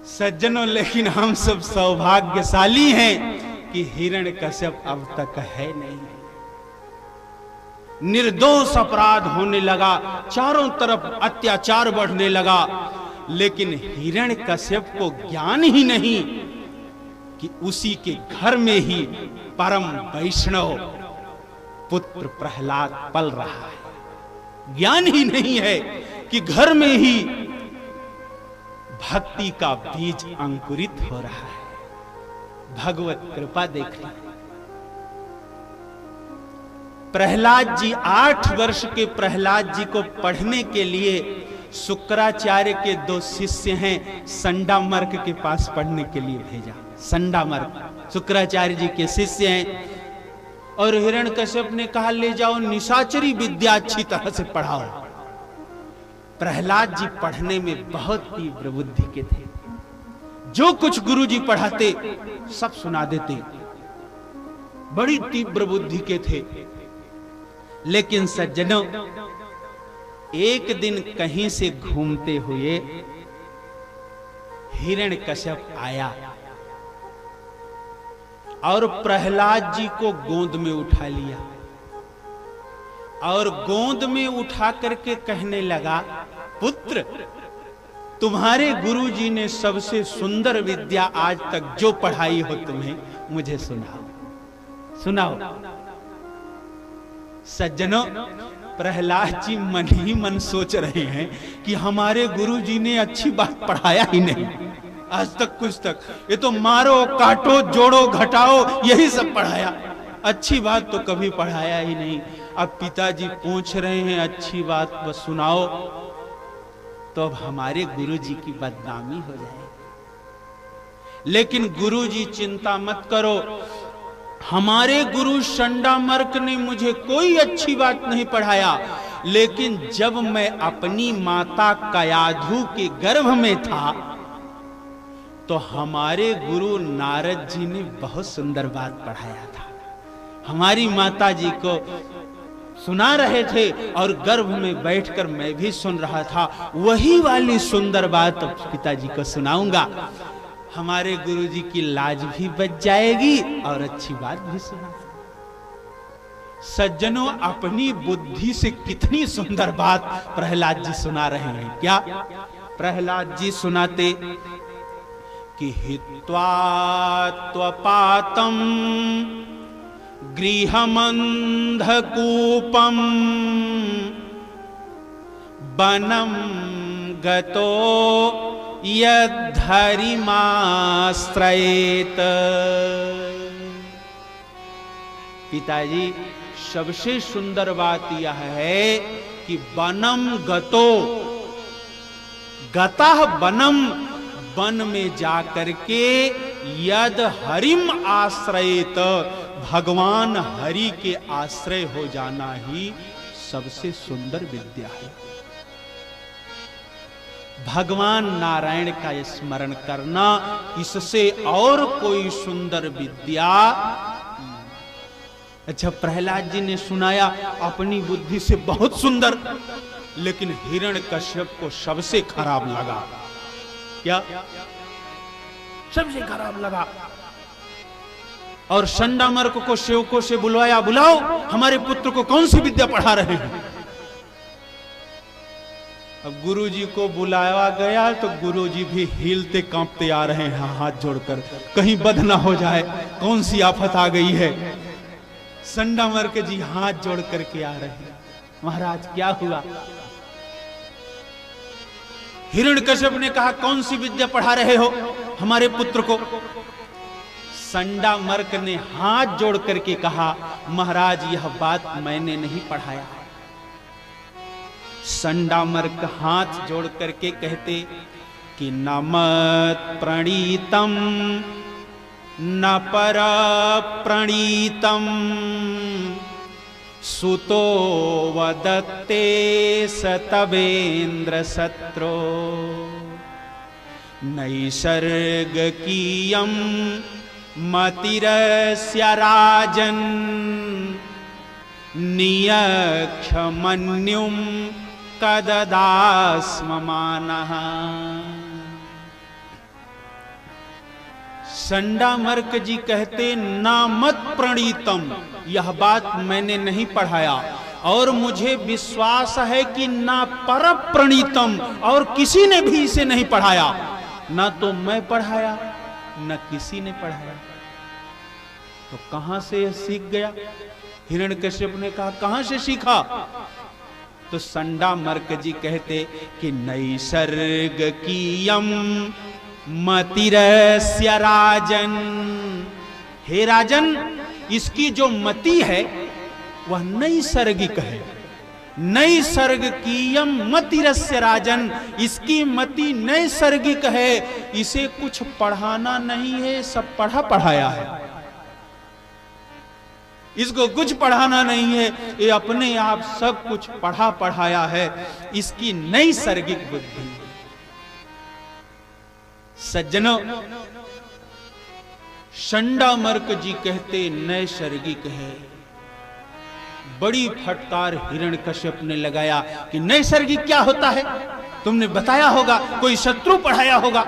सज्जनों, लेकिन हम सब सौभाग्यशाली हैं कि हिरण्यकश्यप अब तक है नहीं। निर्दोष अपराध होने लगा, चारों तरफ अत्याचार बढ़ने लगा, लेकिन हिरण्यकश्यप को ज्ञान ही नहीं कि उसी के घर में ही परम वैष्णव पुत्र प्रहलाद पल रहा है। ज्ञान ही नहीं है कि घर में ही भक्ति का बीज अंकुरित हो रहा है। भगवत कृपा देखिए, प्रहलाद जी 8 वर्ष के प्रहलाद जी को पढ़ने के लिए शुक्राचार्य के 2 शिष्य हैं संडामर्क के पास पढ़ने के लिए भेजा। संडामर्क शुक्राचार्य जी के शिष्य हैं और हिरण्यकश्यप ने कहा ले जाओ, निशाचरी विद्या अच्छी तरह से पढ़ाओ। प्रहलाद जी पढ़ने में बहुत तीव्र बुद्धि के थे, जो कुछ गुरु जी पढ़ाते सब सुना देते, बड़ी तीव्र बुद्धि के थे। लेकिन सज्जनों, एक दिन कहीं से घूमते हुए हिरण्यकश्यप आया और प्रहलाद जी को गोद में उठा लिया और गोद में उठा करके कहने लगा, पुत्र तुम्हारे गुरुजी ने सबसे सुंदर विद्या आज तक जो पढ़ाई हो तुम्हें, मुझे सुनाओ, सुनाओ। सज्जनों, प्रहलाद जी मन ही मन सोच रहे हैं कि हमारे गुरुजी ने अच्छी बात पढ़ाया ही नहीं आज तक, कुछ तक ये तो मारो काटो जोड़ो घटाओ यही सब पढ़ाया, अच्छी बात तो कभी पढ़ाया ही नहीं। अब पिताजी पूछ रहे हैं अच्छी बात बस सुनाओ, तो अब हमारे गुरुजी की बदनामी हो जाएगी। लेकिन गुरुजी चिंता मत करो, हमारे गुरु संडामर्क ने मुझे कोई अच्छी बात नहीं पढ़ाया, लेकिन जब मैं अपनी माता कयाधु के गर्भ में था तो हमारे गुरु नारद जी ने बहुत सुंदर बात पढ़ाया था, हमारी माता जी को सुना रहे थे और गर्भ में बैठकर मैं भी सुन रहा था, वही वाली सुंदर बात पिताजी को सुनाऊंगा। हमारे गुरुजी की लाज भी बच जाएगी और अच्छी बात भी सुना। सज्जनों, अपनी बुद्धि से कितनी सुंदर बात प्रहलाद जी सुना रहे हैं। क्या प्रहलाद जी सुनाते कि हित्वा त्वपातम गृहमंधकूपम वनम गतो यद्धरिमाश्रयेत। पिताजी, सबसे सुंदर बात यह है कि वनम गतो, गतः वनम, वन में जाकर के यद हरिम आश्रयेत, भगवान हरि के आश्रय हो जाना ही सबसे सुंदर विद्या है। भगवान नारायण का स्मरण करना, इससे और कोई सुंदर विद्या। अच्छा, प्रहलाद जी ने सुनाया अपनी बुद्धि से बहुत सुंदर, लेकिन हिरण्यकश्यप को सबसे खराब लगा। क्या? सबसे खराब लगा। और संडामर्क को सेवकों से बुलवाया, बुलाओ हमारे पुत्र को कौन सी विद्या पढ़ा रहे हैं। अब गुरुजी को बुलाया गया तो गुरुजी भी हिलते कांपते आ रहे हैं हाथ जोड़कर, कहीं बद ना हो जाए, कौन सी आफत आ गई है। संडामर्क जी हाथ जोड़ करके आ रहे हैं, महाराज क्या हुआ। हिरण्यकश्यप ने कहा, कौन सी विद्या पढ़ा रहे हो हमारे पुत्र को। संडामर्क ने हाथ जोड़ करके कहा, महाराज यह बात मैंने नहीं पढ़ाया। संडामर्क हाथ जोड़ करके कहते कि न मत प्रणीतम न पर प्रणीतम सुतो वदत्ते सतवेन्द्र सत्रो नैसर्गकीयं मतिरस्य राजन् नियक्षमन्युं कददास्ममानः। संडामर्क जी कहते, ना मत प्रणीतम, यह बात मैंने नहीं पढ़ाया, और मुझे विश्वास है कि ना पर प्रणीतम, और किसी ने भी इसे नहीं पढ़ाया। ना तो मैं पढ़ाया न किसी ने पढ़ाया, तो कहां से यह सीख गया। हिरण्यकश्यप ने कहा, कहां से सीखा। तो संडामर्क जी कहते कि नैसर्गकीयम मतिरस्य राजन। हे राजन, इसकी जो मति है वह नैसर्गिक है। नैसर्गिकीयम मतिरस्य राजन, इसकी मति नैसर्गिक है, इसे कुछ पढ़ाना नहीं है, सब पढ़ा पढ़ाया है। इसको कुछ पढ़ाना नहीं है, ये अपने आप सब कुछ पढ़ा पढ़ाया है, इसकी नैसर्गिक बुद्धि। सज्जनों, संडामर्क जी कहते नैसर्गिक है। बड़ी फटकार हिरण्यकश्यप ने लगाया कि नैसर्गिक क्या होता है, तुमने बताया होगा, कोई शत्रु पढ़ाया होगा,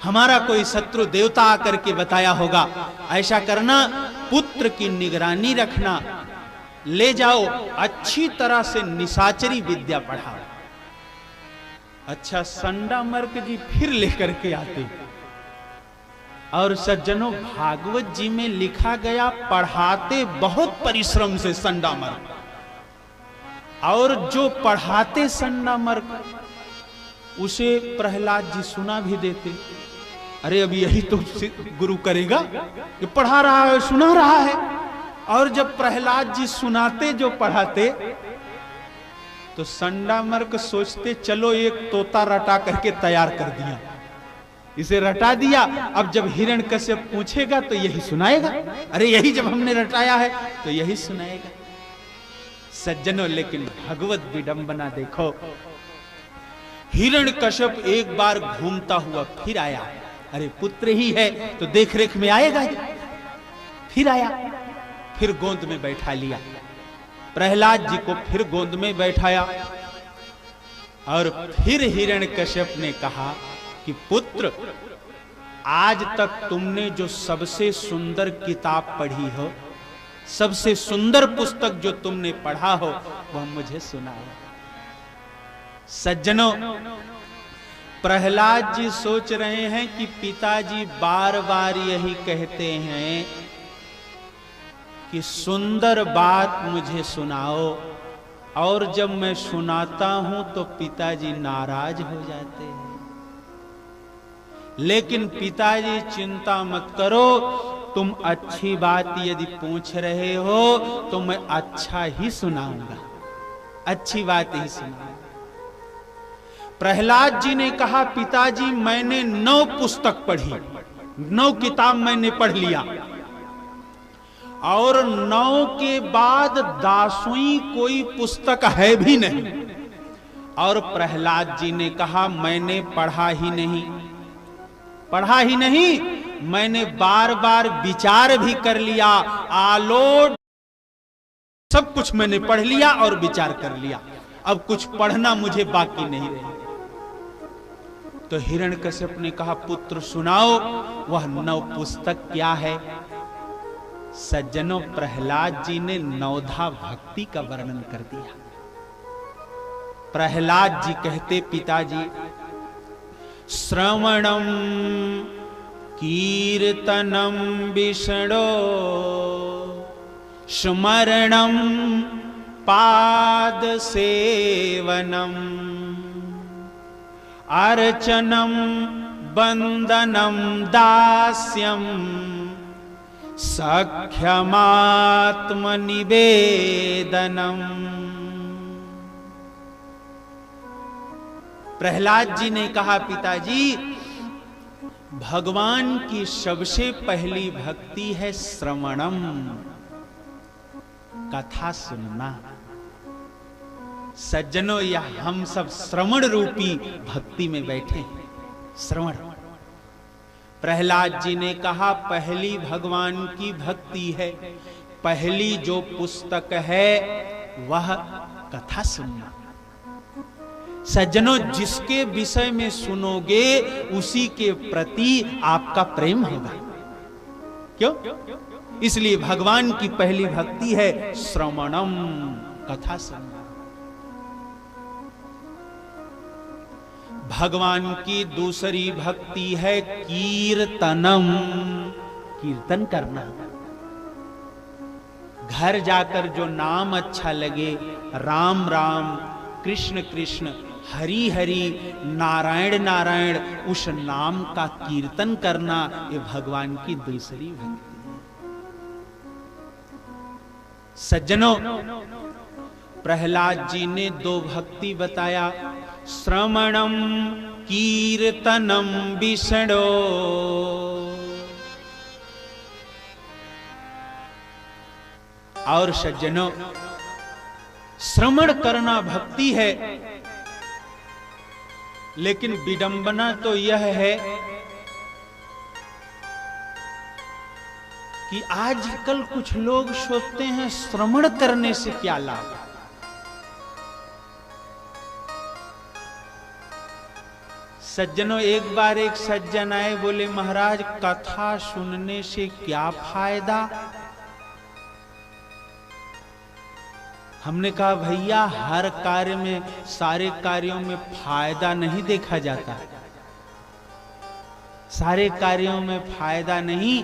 हमारा कोई शत्रु देवता आकर के बताया होगा। ऐसा करना, पुत्र की निगरानी रखना, ले जाओ अच्छी तरह से निशाचरी विद्या पढ़ाओ। अच्छा, संडामर्क जी फिर लेकर के आते। और सज्जनों, भागवत जी में लिखा गया, पढ़ाते बहुत परिश्रम से संडामर्क, और जो पढ़ाते संडामर्क उसे प्रहलाद जी सुना भी देते। अरे अब यही तो गुरु करेगा, ये पढ़ा रहा है, सुना रहा है। और जब प्रहलाद जी सुनाते जो पढ़ाते, तो संडामर्क सोचते चलो एक तोता रटा करके तैयार कर दिया, इसे रटा दिया, अब जब हिरण्यकश्यप पूछेगा तो यही सुनाएगा। अरे यही जब हमने रटाया है तो यही सुनाएगा। सज्जनों, लेकिन भगवत विडंबना देखो, हिरण्यकश्यप एक बार घूमता हुआ फिर आया। अरे पुत्र ही है तो देख रेख में आएगा ही। फिर आया, फिर गोंद में बैठा लिया, प्रहलाद जी को फिर गोंद में बैठाया। और फिर हिरण्यकश्यप ने कहा, कि पुत्र, आज तक तुमने जो सबसे सुंदर किताब पढ़ी हो, सबसे सुंदर पुस्तक जो तुमने पढ़ा हो, वह मुझे सुनाओ। सज्जनों, प्रहलाद जी सोच रहे हैं कि पिताजी बार बार यही कहते हैं कि सुंदर बात मुझे सुनाओ, और जब मैं सुनाता हूं तो पिताजी नाराज हो जाते हैं। लेकिन पिताजी चिंता मत करो, तुम अच्छी बात यदि पूछ रहे हो तो मैं अच्छा ही सुनाऊंगा, अच्छी बात ही सुनाऊंगा। प्रहलाद जी ने कहा, पिताजी मैंने 9 पुस्तक पढ़ी, 9 किताब मैंने पढ़ लिया, और 9 के बाद 10वीं कोई पुस्तक है भी नहीं। और प्रहलाद जी ने कहा, मैंने पढ़ा ही नहीं, पढ़ा ही नहीं, मैंने बार बार विचार भी कर लिया, आलोट सब कुछ मैंने पढ़ लिया और विचार कर लिया, अब कुछ पढ़ना मुझे बाकी नहीं रही। तो हिरण्यकश्यप ने कहा, पुत्र सुनाओ, वह 9 पुस्तक क्या है? सज्जनों, प्रहलाद जी ने 9धा भक्ति का वर्णन कर दिया। प्रहलाद जी कहते, पिताजी श्रवणम कीर्तनम विष्णो स्मरणम पाद सेवनम अर्चनम वंदनम दास्यम सख्यमात्मनिवेदनम। प्रहलाद जी ने कहा, पिताजी भगवान की सबसे पहली भक्ति है श्रवणम, कथा सुनना। सज्जनों, यह हम सब श्रवण रूपी भक्ति में बैठे हैं, श्रवण। प्रहलाद जी ने कहा, पहली भगवान की भक्ति है, पहली जो पुस्तक है वह कथा सुनना। सज्जनों, जिसके विषय में सुनोगे उसी के प्रति आपका प्रेम होगा। क्यों? इसलिए भगवान की पहली भक्ति है श्रवणम, कथा सुनना। भगवान की दूसरी भक्ति है कीर्तनम, कीर्तन करना। घर जाकर जो नाम अच्छा लगे, राम राम, कृष्ण कृष्ण, हरि हरि, नारायण नारायण, उस नाम का कीर्तन करना, ये भगवान की दूसरी भक्ति है। सज्जनों, प्रहलाद जी ने 2 भक्ति बताया, श्रवणम कीर्तनम विष्णो। और सज्जनों, श्रवण करना भक्ति है, लेकिन विडंबना तो यह है कि आजकल कुछ लोग सोचते हैं श्रवण करने से क्या लाभ। सज्जनों, एक बार एक सज्जन आए, बोले महाराज कथा सुनने से क्या फायदा? हमने कहा, भैया हर कार्य में, सारे कार्यों में फायदा नहीं देखा जाता, सारे कार्यों में फायदा नहीं।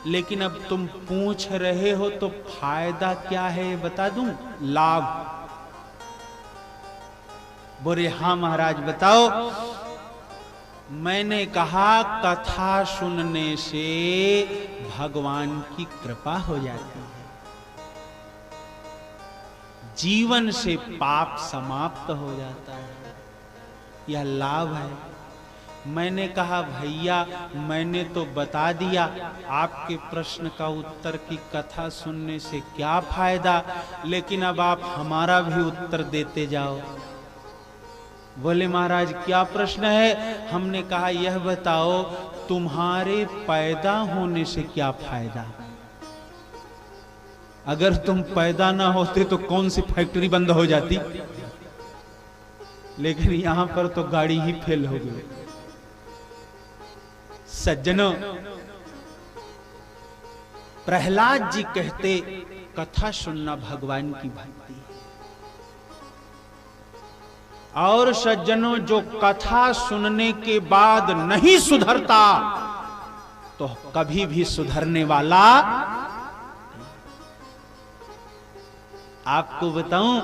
लेकिन अब तुम पूछ रहे हो तो फायदा क्या है बता दूं? लाभ। बोले हाँ महाराज बताओ। मैंने कहा, कथा सुनने से भगवान की कृपा हो जाती है, जीवन से पाप समाप्त हो जाता है, यह लाभ है। मैंने कहा, भैया मैंने तो बता दिया आपके प्रश्न का उत्तर कि कथा सुनने से क्या फायदा, लेकिन अब आप हमारा भी उत्तर देते जाओ। बोले महाराज क्या प्रश्न है? हमने कहा, यह बताओ तुम्हारे पैदा होने से क्या फायदा? अगर तुम पैदा ना होते तो कौन सी फैक्ट्री बंद हो जाती, लेकिन यहां पर तो गाड़ी ही फेल हो गई। सज्जनों, प्रहलाद जी कहते कथा सुनना भगवान की भक्ति है। और सज्जनों, जो कथा सुनने के बाद नहीं सुधरता तो कभी भी सुधरने वाला। आपको बताऊं,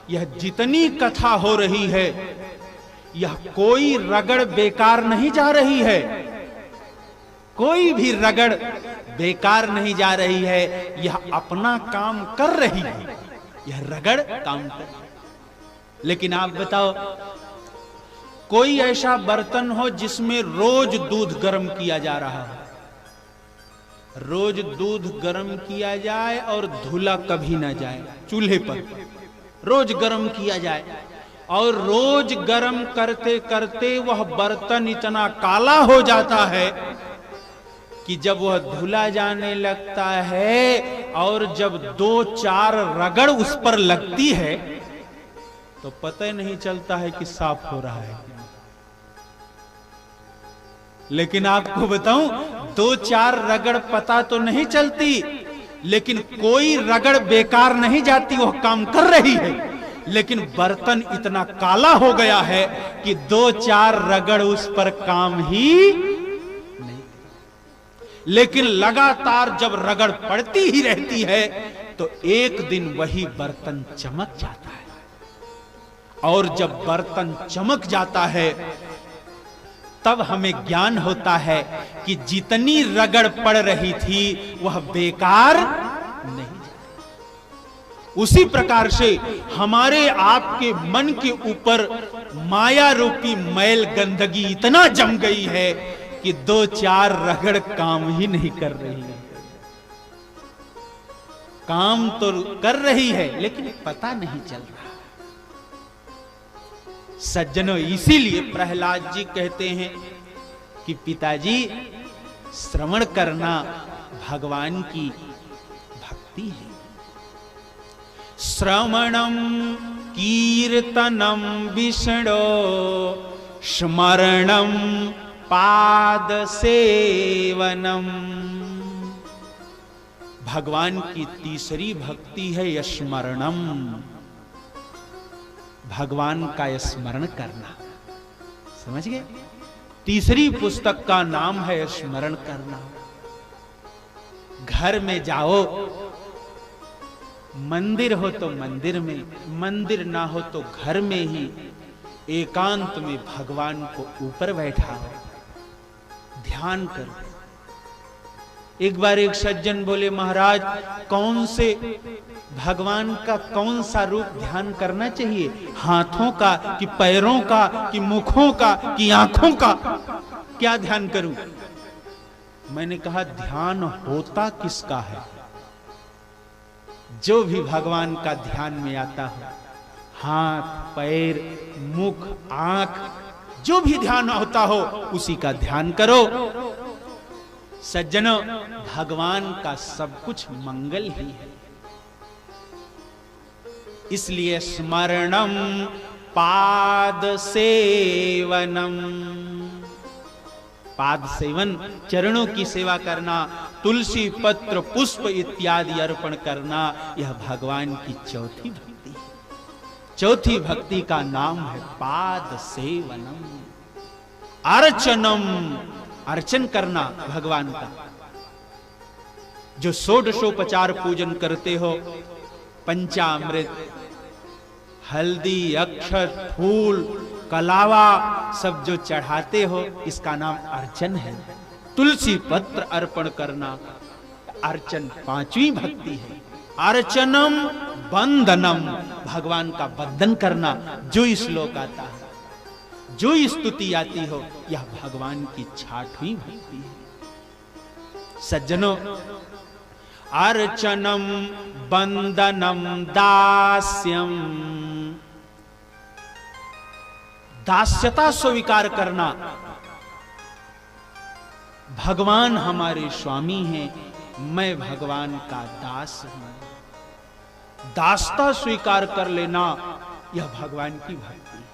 यह जितनी कथा हो रही है, यह कोई रगड़ बेकार नहीं जा रही है। कोई भी रगड़ बेकार नहीं जा रही है। यह अपना काम कर रही है। यह रगड़ काम कर रही है। लेकिन आप बताओ, कोई ऐसा बर्तन हो जिसमें रोज दूध गर्म किया जा रहा है, रोज दूध गर्म किया जाए और धुला कभी ना जाए, चूल्हे पर रोज गर्म किया जाए, और रोज गर्म करते करते वह बर्तन इतना काला हो जाता है कि जब वह धुला जाने लगता है और जब 2-4 रगड़ उस पर लगती है तो पता ही नहीं चलता है कि साफ हो रहा है। लेकिन आपको बताऊं, 2-4 रगड़ पता तो नहीं चलती, लेकिन कोई रगड़ बेकार नहीं जाती, वह काम कर रही है। लेकिन बर्तन इतना काला हो गया है कि 2-4 रगड़ उस पर काम ही नहीं। लेकिन लगातार जब रगड़ पड़ती ही रहती है तो एक दिन वही बर्तन चमक जाता है। और जब बर्तन चमक जाता है तब हमें ज्ञान होता है कि जितनी रगड़ पड़ रही थी वह बेकार नहीं। उसी प्रकार से हमारे आपके मन के ऊपर माया रूपी मैल गंदगी इतना जम गई है कि 2-4 रगड़ काम ही नहीं कर रही है। काम तो कर रही है लेकिन पता नहीं चल रहा। सज्जनों, इसीलिए प्रहलाद जी कहते हैं कि पिताजी, श्रवण करना भगवान की भक्ति है। श्रवणम कीर्तनम विष्णो स्मरणम पाद सेवनम। भगवान की तीसरी भक्ति है स्मरणम, भगवान का स्मरण करना। समझ गए? तीसरी पुस्तक का नाम है स्मरण करना। घर में जाओ, मंदिर हो तो मंदिर में, मंदिर ना हो तो घर में ही एकांत में भगवान को ऊपर बैठाओ, ध्यान करो। एक बार एक सज्जन बोले, महाराज कौन से भगवान का कौन सा रूप ध्यान करना चाहिए, हाथों का कि पैरों का कि मुखों का कि आंखों का, क्या ध्यान करूं? मैंने कहा, ध्यान होता किसका है? जो भी भगवान का ध्यान में आता हो, हाथ पैर मुख आंख जो भी ध्यान होता हो उसी का ध्यान करो। सज्जनों, भगवान का सब कुछ मंगल ही है। इसलिए स्मरणम पाद सेवनम, पाद सेवन चरणों की सेवा करना, तुलसी पत्र पुष्प इत्यादि अर्पण करना, यह भगवान की चौथी भक्ति है। चौथी भक्ति का नाम है पाद सेवनम। अर्चनम, अर्चन करना भगवान का। जो षोडशोपचार पूजन करते हो, पंचामृत, हल्दी, अक्षत, फूल, कलावा सब जो चढ़ाते हो, इसका नाम अर्चन है। तुलसी पत्र अर्पण करना, अर्चन पांचवी भक्ति है। अर्चनम बंदनम, भगवान का बंधन करना। जो श्लोक आता है, जो स्तुति आती हो, यह भगवान की 6वीं भक्ति है। सज्जनों, अर्चनम बंदनम दास्यम, दास्यता स्वीकार करना। भगवान हमारे स्वामी हैं, मैं भगवान का दास हूं। दासता स्वीकार कर लेना, यह भगवान की भक्ति है।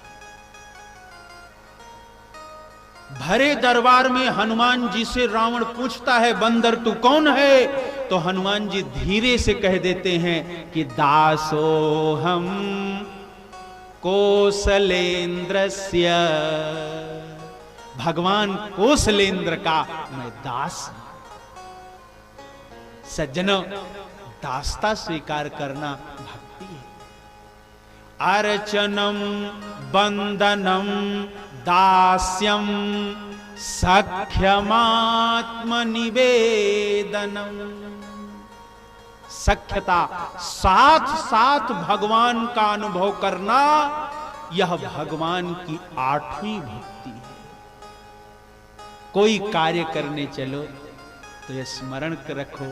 भरे दरबार में हनुमान जी से रावण पूछता है, बंदर तू कौन है? तो हनुमान जी धीरे से कह देते हैं कि दासो हम कौशलेंद्रस्य, भगवान कौशलेंद्र का मैं दास हूं। सज्जनों, दासता स्वीकार करना भक्ति है। अर्चनम बंदनम दास्यम सख्यमात्मनिवेदनम, सख्यता साथ साथ भगवान का अनुभव करना, यह भगवान की 8वीं भक्ति है। कोई कार्य करने चलो तो यह स्मरण रखो,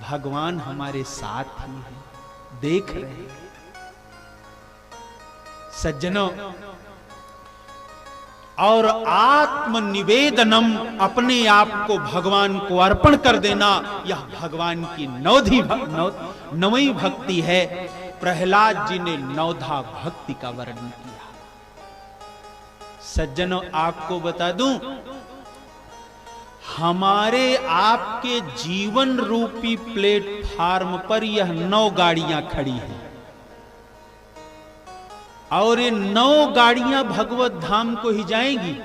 भगवान हमारे साथ ही है, देख रहे हैं। सज्जनों, और आत्मनिवेदनम, अपने आप को भगवान को अर्पण कर देना, यह भगवान की 9वीं भक्ति है। प्रहलाद जी ने 9धा भक्ति का वर्णन किया। सज्जनों, आपको बता दूं, हमारे आपके जीवन रूपी प्लेटफार्म पर यह 9 गाड़ियां खड़ी हैं, और ये 9 गाड़ियां भगवत धाम को ही जाएंगी।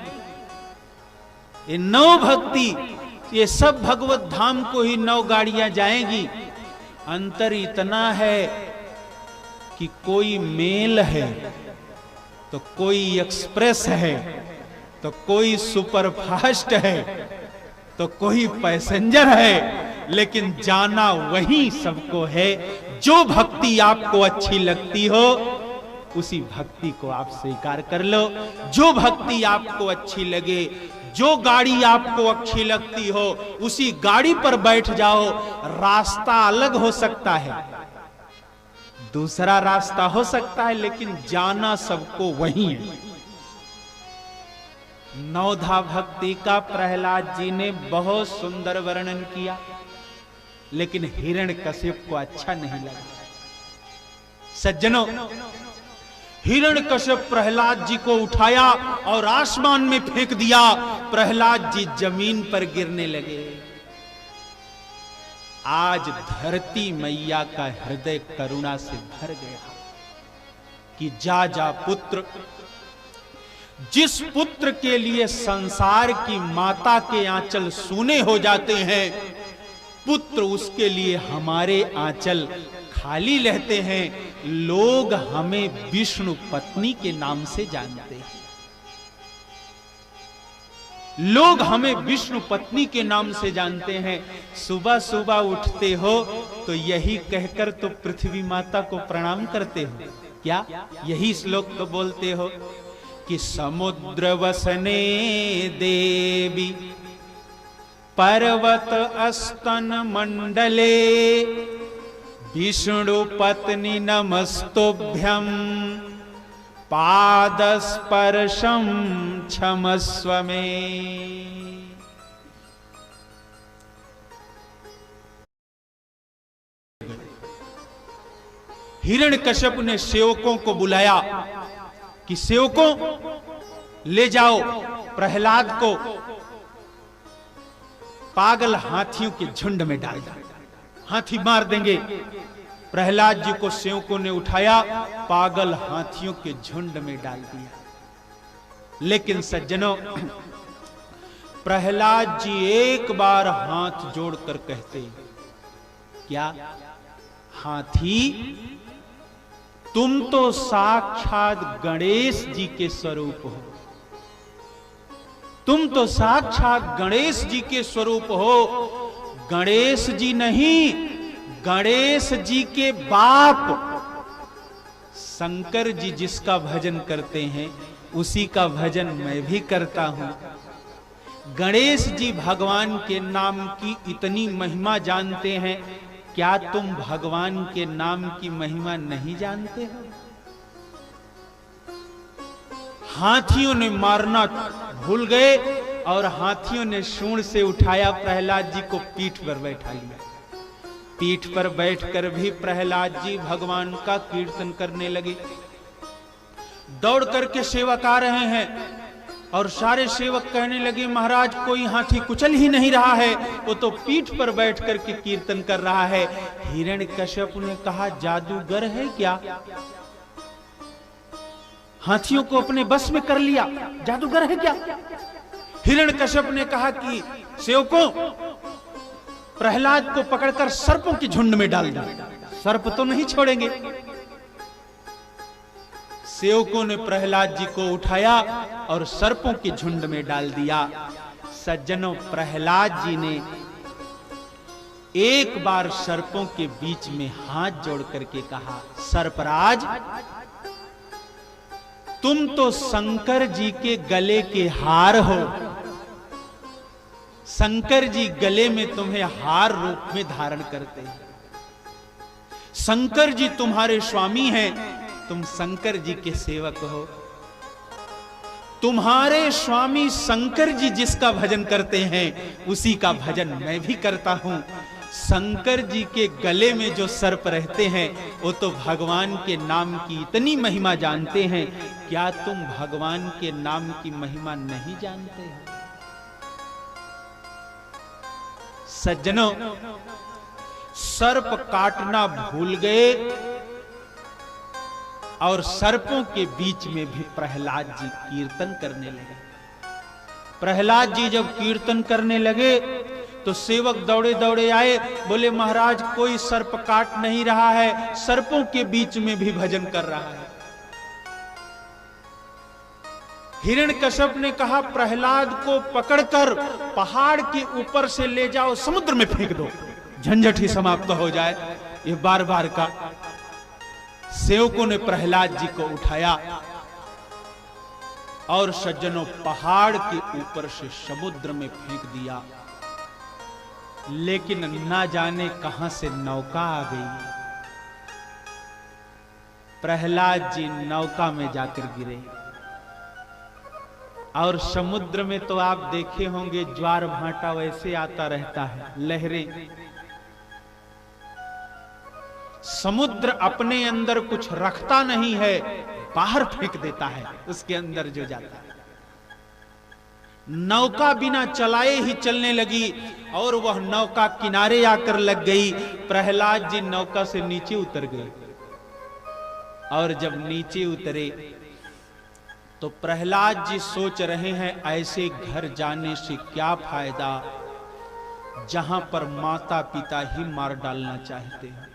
ये 9 भक्ति, ये सब भगवत धाम को ही 9 गाड़ियां जाएंगी। अंतर इतना है कि कोई मेल है तो कोई एक्सप्रेस है, तो कोई सुपरफास्ट है, तो कोई पैसेंजर है, लेकिन जाना वही सबको है। जो भक्ति आपको अच्छी लगती हो उसी भक्ति को आप स्वीकार कर लो। जो भक्ति आपको अच्छी लगे, जो गाड़ी आपको अच्छी लगती हो, उसी गाड़ी पर बैठ जाओ। रास्ता अलग हो सकता है, दूसरा रास्ता हो सकता है, लेकिन जाना सबको वही है। 9धा भक्ति का प्रहलाद जी ने बहुत सुंदर वर्णन किया, लेकिन हिरण्यकश्यप को अच्छा नहीं लगा। सज्जनों, हिरण्यकश्यप प्रहलाद जी को उठाया और आसमान में फेंक दिया। प्रहलाद जी जमीन पर गिरने लगे। आज धरती मैया का हृदय करुणा से भर गया कि जा जा पुत्र, जिस पुत्र के लिए संसार की माता के आंचल सूने हो जाते हैं, पुत्र उसके लिए हमारे आंचल खाली रहते हैं। लोग हमें विष्णु पत्नी के नाम से जानते हैं, लोग हमें विष्णु पत्नी के नाम से जानते हैं। सुबह सुबह उठते हो तो यही कहकर तो पृथ्वी माता को प्रणाम करते हो क्या? यही श्लोक तो बोलते हो कि समुद्र वसने देवी पर्वत अस्तन मंडले विष्णु पत्नी नमस्तुभ्यं पादस्पर्शम क्षमस्व में। हिरण्यकश्यप ने सेवकों को बुलाया कि सेवकों, ले जाओ प्रहलाद को पागल हाथियों के झुंड में डाल दो, हाथी मार देंगे। प्रहलाद जी को सेवकों ने उठाया, पागल हाथियों के झुंड में डाल दिया। लेकिन सज्जनों, प्रहलाद जी एक बार हाथ जोड़कर कहते, क्या हाथी, तुम तो साक्षात गणेश जी के स्वरूप हो, तुम तो साक्षात गणेश जी के स्वरूप हो। गणेश जी नहीं, गणेश जी के बाप शंकर जी जिसका भजन करते हैं, उसी का भजन मैं भी करता हूं। गणेश जी भगवान के नाम की इतनी महिमा जानते हैं, क्या तुम भगवान के नाम की महिमा नहीं जानते हो? हाथियों ने मारना भूल गए और हाथियों ने सूंड से उठाया, प्रहलाद जी को पीठ पर बैठा लिया। पीठ पर बैठकर भी प्रहलाद जी भगवान का कीर्तन करने लगे। दौड़ करके सेवक आ रहे हैं और सारे सेवक कहने लगे महाराज कोई हाथी कुचल ही नहीं रहा है, वो तो पीठ पर बैठ करके कीर्तन कर रहा है। हिरण्यकश्यप ने कहा जादूगर है क्या, हाथियों को अपने बस में कर लिया, जादूगर है क्या। हिरण्यकश्यप ने कहा कि सेवकों प्रहलाद को पकड़कर सर्पों की झुंड में डाल दो, सर्प तो नहीं छोड़ेंगे। सेवकों ने प्रहलाद जी को उठाया और सर्पों की झुंड में डाल दिया। सज्जनों, प्रहलाद जी ने एक बार सर्पों के बीच में हाथ जोड़ करके कहा, सर्पराज तुम तो शंकर जी के गले के हार हो, शंकर जी गले में तुम्हें हार रूप में धारण करते हैं, शंकर जी तुम्हारे स्वामी हैं, तुम शंकर जी के सेवक हो। तुम्हारे स्वामी शंकर जी जिसका भजन करते हैं उसी का भजन मैं भी करता हूं। शंकर जी के गले में जो सर्प रहते हैं वो तो भगवान के नाम की इतनी महिमा जानते हैं, क्या तुम भगवान के नाम की महिमा नहीं जानते हो। सज्जनों, सर्प काटना भूल गए और सर्पों के बीच में भी प्रहलाद जी कीर्तन करने लगे। प्रहलाद जी जब कीर्तन करने लगे तो सेवक दौड़े दौड़े आए, बोले महाराज कोई सर्प काट नहीं रहा है, सर्पों के बीच में भी भजन कर रहा है। हिरण्यकश्यप ने कहा प्रहलाद को पकड़कर पहाड़ के ऊपर से ले जाओ, समुद्र में फेंक दो, झंझट ही समाप्त हो जाए ये बार बार का। सेवकों ने प्रहलाद जी को उठाया और सज्जनों पहाड़ के ऊपर से समुद्र में फेंक दिया, लेकिन ना जाने कहां से नौका आ गई। प्रहलाद जी नौका में जाकर गिरे और समुद्र में तो आप देखे होंगे ज्वार भाटा वैसे आता रहता है, लहरें। समुद्र अपने अंदर कुछ रखता नहीं है, बाहर फेंक देता है उसके अंदर जो जाता है। नौका बिना चलाए ही चलने लगी और वह नौका किनारे आकर लग गई। प्रहलाद जी नौका से नीचे उतर गए और जब नीचे उतरे तो प्रहलाद जी सोच रहे हैं ऐसे घर जाने से क्या फायदा जहां पर माता पिता ही मार डालना चाहते हैं,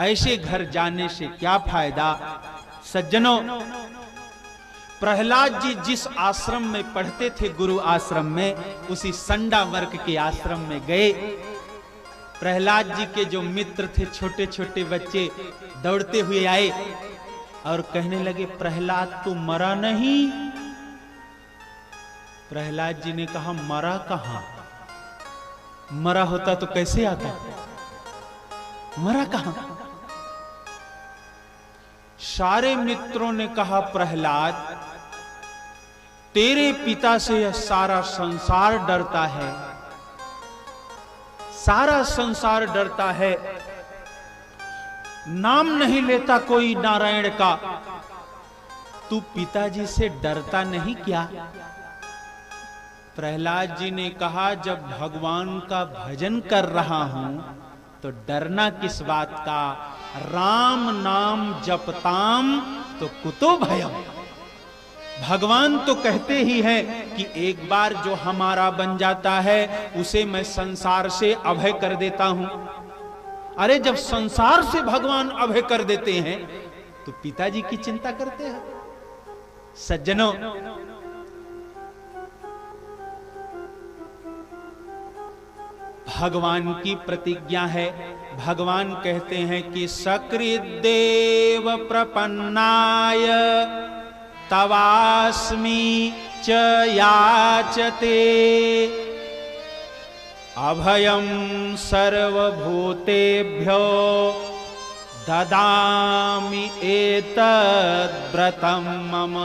ऐसे घर जाने से क्या फायदा। सज्जनों, प्रहलाद जी जिस आश्रम में पढ़ते थे, गुरु आश्रम में, उसी संडा वर्ग के आश्रम में गए। प्रहलाद जी के जो मित्र थे, छोटे छोटे बच्चे, दौड़ते हुए आए और कहने लगे प्रहलाद तू मरा नहीं। प्रहलाद जी ने कहा मरा कहां, मरा होता तो कैसे आता, मरा कहां। सारे मित्रों ने कहा प्रहलाद तेरे पिता से यह सारा संसार डरता है, सारा संसार डरता है, नाम नहीं लेता कोई नारायण का, तू पिताजी से डरता नहीं क्या। प्रहलाद जी ने कहा जब भगवान का भजन कर रहा हूं तो डरना किस बात का, राम नाम जपताम तो कुतो भयम। भगवान तो कहते ही हैं कि एक बार जो हमारा बन जाता है उसे मैं संसार से अभय कर देता हूं। अरे जब संसार से भगवान अभय कर देते हैं तो पिताजी की चिंता करते हैं। सज्जनों, भगवान की प्रतिज्ञा है, भगवान कहते हैं कि सकृदेव प्रपन्नाय तवास्मि च याचते अभयं सर्वभूतेभ्यो ददामि एतद्व्रतं मम।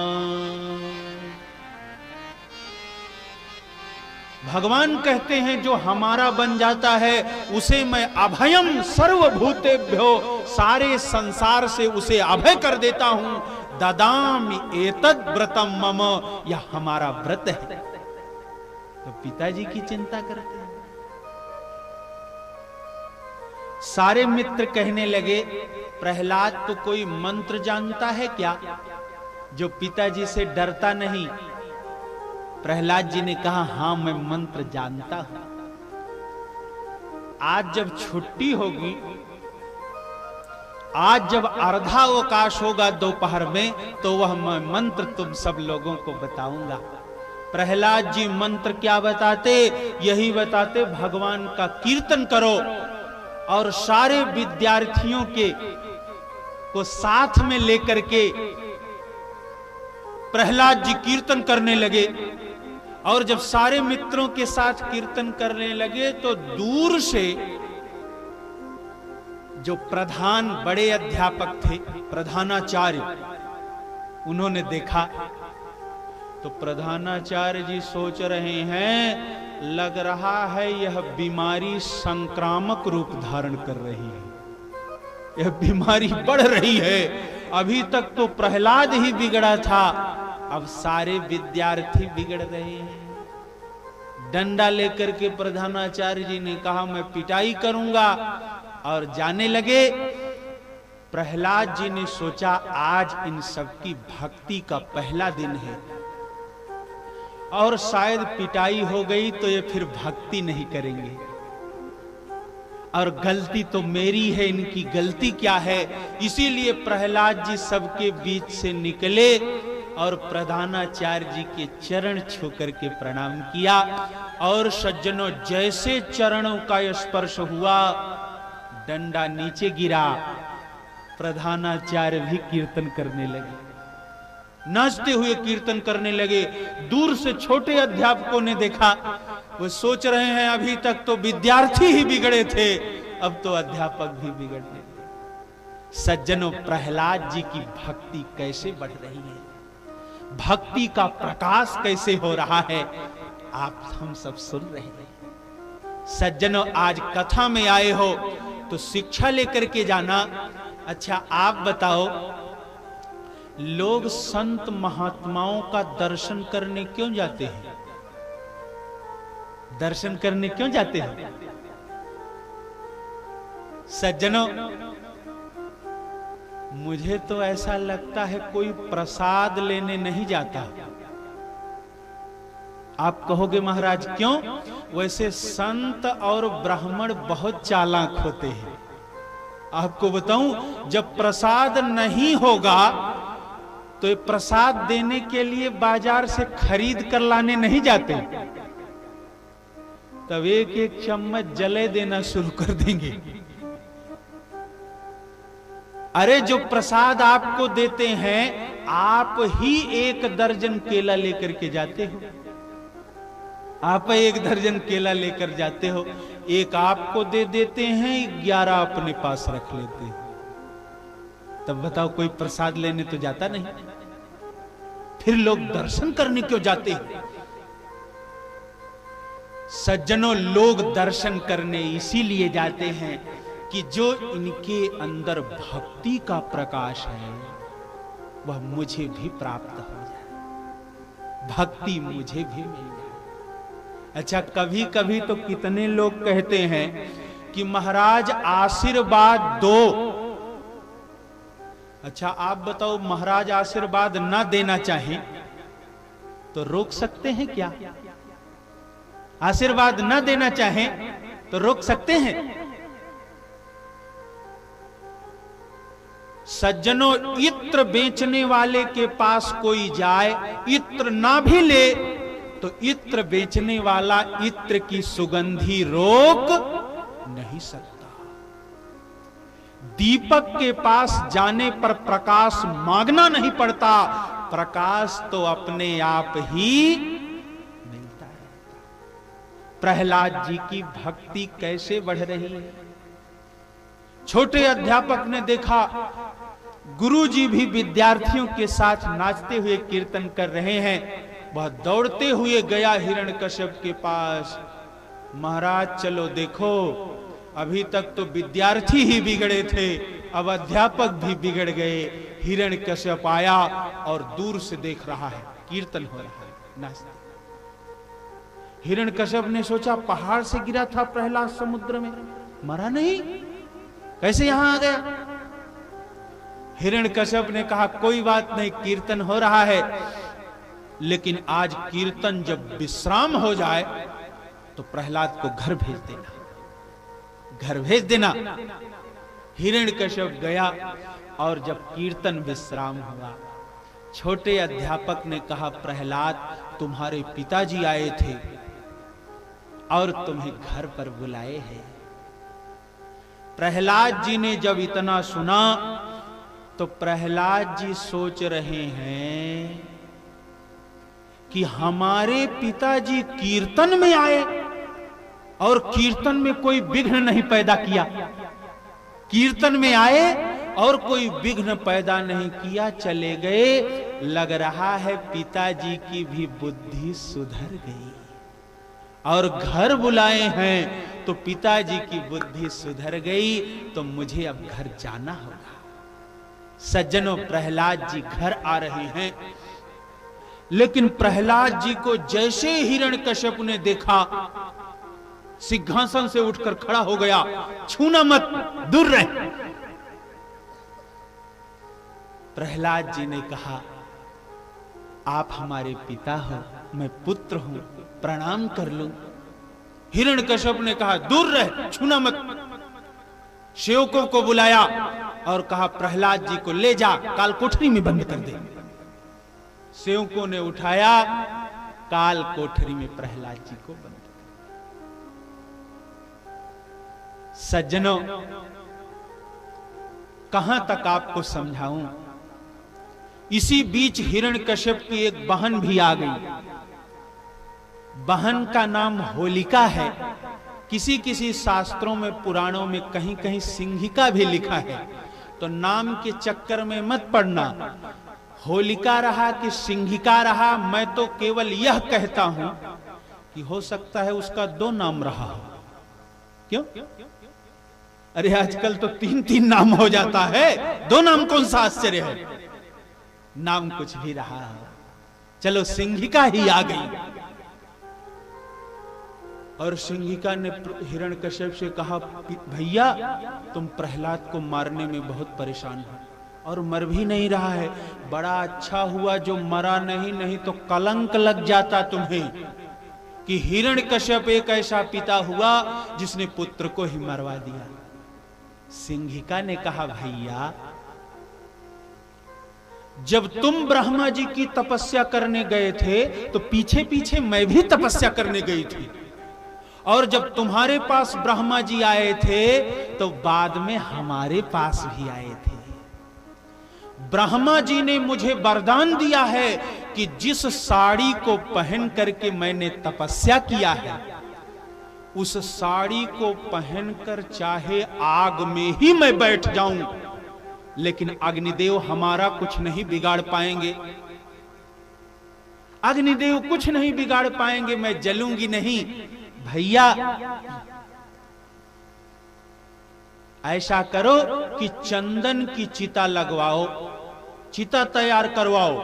भगवान कहते हैं जो हमारा बन जाता है उसे मैं अभयम सर्वभूतेभ्यो, सारे संसार से उसे अभय कर देता हूं। ददामि एतद् व्रतम मम, यह हमारा व्रत है। तो पिताजी की चिंता करते हैं। सारे मित्र कहने लगे प्रहलाद तो कोई मंत्र जानता है क्या, जो पिताजी से डरता नहीं। प्रहलाद जी ने कहा हां मैं मंत्र जानता हूं। आज जब छुट्टी होगी, आज जब अर्धा अवकाश होगा दोपहर में, तो वह मैं मंत्र तुम सब लोगों को बताऊंगा। प्रहलाद जी मंत्र क्या बताते? यही बताते भगवान का कीर्तन करो। और सारे विद्यार्थियों को साथ में लेकर के प्रहलाद जी कीर्तन करने लगे। और जब सारे मित्रों के साथ कीर्तन करने लगे तो दूर से जो प्रधान बड़े अध्यापक थे, प्रधानाचार्य, उन्होंने देखा। तो प्रधानाचार्य जी सोच रहे हैं लग रहा है यह बीमारी संक्रामक रूप धारण कर रही है, यह बीमारी बढ़ रही है। अभी तक तो प्रहलाद ही बिगड़ा था, अब सारे विद्यार्थी बिगड़ रहे हैं। डंडा लेकर के प्रधानाचार्य जी ने कहा मैं पिटाई करूंगा, और जाने लगे। प्रहलाद जी ने सोचा आज इन सबकी भक्ति का पहला दिन है, और शायद पिटाई हो गई तो ये फिर भक्ति नहीं करेंगे, और गलती तो मेरी है, इनकी गलती क्या है। इसीलिए प्रहलाद जी सबके बीच से निकले और प्रधानाचार्य जी के चरण छू करके प्रणाम किया। और सज्जनों जैसे चरणों का स्पर्श हुआ, डंडा नीचे गिरा, प्रधानाचार्य भी कीर्तन करने लगे, नाचते हुए कीर्तन करने लगे। दूर से छोटे अध्यापकों ने देखा, वो सोच रहे हैं अभी तक तो विद्यार्थी ही बिगड़े थे, अब तो अध्यापक भी बिगड़ने लगे। सज्जनों प्रहलाद जी की भक्ति कैसे बढ़ रही है, भक्ति का प्रकाश कैसे हो रहा है, आप हम सब सुन रहे हैं। सज्जनों आज कथा में आए हो तो शिक्षा लेकर के जाना। अच्छा आप बताओ, लोग संत महात्माओं का दर्शन करने क्यों जाते हैं? दर्शन करने क्यों जाते हैं? सज्जनों मुझे तो ऐसा लगता है कोई प्रसाद लेने नहीं जाता। आप कहोगे महाराज क्यों? वैसे संत और ब्राह्मण बहुत चालाक होते हैं। आपको बताऊं, जब प्रसाद नहीं होगा तो ये प्रसाद देने के लिए बाजार से खरीद कर लाने नहीं जाते, तब एक एक चम्मच जले देना शुरू कर देंगे। अरे जो प्रसाद आपको देते हैं, आप ही 1 दर्जन केला लेकर के जाते हो, आप 1 दर्जन केला लेकर जाते हो, एक आपको दे देते हैं, 11 अपने पास रख लेते हैं। तब बताओ कोई प्रसाद लेने तो जाता नहीं, फिर लोग दर्शन करने क्यों जाते हैं? सज्जनों लोग दर्शन करने इसीलिए जाते हैं कि जो इनके अंदर भक्ति का प्रकाश है वह मुझे भी प्राप्त हो जाए, भक्ति मुझे भी मिल जाए। अच्छा कभी कभी तो कितने लोग कहते हैं कि महाराज आशीर्वाद दो। अच्छा आप बताओ, महाराज आशीर्वाद ना देना चाहे तो रोक सकते हैं क्या? आशीर्वाद ना देना चाहे तो रोक सकते हैं? सज्जनों इत्र बेचने वाले के पास कोई जाए, इत्र ना भी ले तो इत्र बेचने वाला इत्र की सुगंधी रोक नहीं सकता। दीपक के पास जाने पर प्रकाश मांगना नहीं पड़ता, प्रकाश तो अपने आप ही मिलता है। प्रहलाद जी की भक्ति कैसे बढ़ रही है। छोटे अध्यापक ने देखा गुरुजी भी विद्यार्थियों के साथ नाचते हुए कीर्तन कर रहे हैं। वह दौड़ते हुए गया हिरण्यकश्यप के पास। महाराज चलो देखो, अभी तक तो विद्यार्थी ही बिगड़े थे, अब अध्यापक भी बिगड़ गए। हिरण्यकश्यप आया और दूर से देख रहा है, कीर्तन हो रहा है, नाचते। हिरण्यकश्यप ने सोचा पहाड़ से गिरा था प्रहलाद समुद्र में, मरा नहीं, कैसे यहां आ गया? हिरण्यकश्यप ने कहा कोई बात नहीं, कीर्तन हो रहा है, लेकिन आज कीर्तन जब विश्राम हो जाए तो प्रहलाद को घर भेज देना, घर भेज देना। हिरण्यकश्यप गया और जब कीर्तन विश्राम हुआ, छोटे अध्यापक ने कहा प्रहलाद तुम्हारे पिताजी आए थे और तुम्हें घर पर बुलाए हैं। प्रहलाद जी ने जब इतना सुना तो प्रहलाद जी सोच रहे हैं कि हमारे पिताजी कीर्तन में आए और कीर्तन में कोई विघ्न नहीं पैदा किया, कीर्तन में आए और कोई विघ्न पैदा नहीं किया, चले गए। लग रहा है पिताजी की भी बुद्धि सुधर गई और घर बुलाए हैं तो पिताजी की बुद्धि सुधर गई, तो मुझे अब घर जाना होगा। सज्जनों, प्रहलाद जी घर आ रहे हैं, लेकिन प्रहलाद जी को जैसे हिरण्यकश्यप ने देखा, सिंहासन से उठकर खड़ा हो गया, छूना मत, दूर रहे। प्रहलाद जी ने कहा आप हमारे पिता हो, मैं पुत्र हूं, प्रणाम कर लूं। हिरण्यकश्यप ने कहा दूर रह, छूना मत। सेवकों को बुलाया और कहा प्रहलाद जी को ले जा, काल कोठरी में बंद कर दे। सेवकों ने उठाया, काल कोठरी में प्रहलाद जी को बंद कर। सज्जनों, कहां तक आपको समझाऊं? इसी बीच हिरण्यकश्यप की एक बहन भी आ गई। बहन का नाम होलिका है। किसी किसी शास्त्रों में, पुराणों में कहीं कहीं सिंहिका भी लिखा है, तो नाम के चक्कर में मत पड़ना। होलिका रहा कि सिंहिका रहा, मैं तो केवल यह कहता हूं कि हो सकता है उसका दो नाम रहा हो। क्यों? अरे आजकल तो 3-3 नाम हो जाता है, दो नाम कौन सा आश्चर्य है? नाम कुछ भी रहा हो, चलो सिंहिका ही आ गई। और सिंहिका ने हिरण्यकश्यप से कहा भैया तुम प्रहलाद को मारने में बहुत परेशान हो और मर भी नहीं रहा है, बड़ा अच्छा हुआ जो मरा नहीं, नहीं तो कलंक लग जाता तुम्हें कि हिरण्यकश्यप एक ऐसा पिता हुआ जिसने पुत्र को ही मरवा दिया। सिंहिका ने कहा भैया जब तुम ब्रह्मा जी की तपस्या करने गए थे तो पीछे पीछे मैं भी तपस्या करने गई थी, और जब तुम्हारे पास ब्रह्मा जी आए थे तो बाद में हमारे पास भी आए थे। ब्रह्मा जी ने मुझे वरदान दिया है कि जिस साड़ी को पहन करके मैंने तपस्या किया है, उस साड़ी को पहनकर चाहे आग में ही मैं बैठ जाऊं, लेकिन अग्निदेव हमारा कुछ नहीं बिगाड़ पाएंगे। अग्निदेव कुछ नहीं बिगाड़ पाएंगे, मैं जलूंगी नहीं। भैया ऐसा करो कि चंदन की चिता लगवाओ, चिता तैयार करवाओ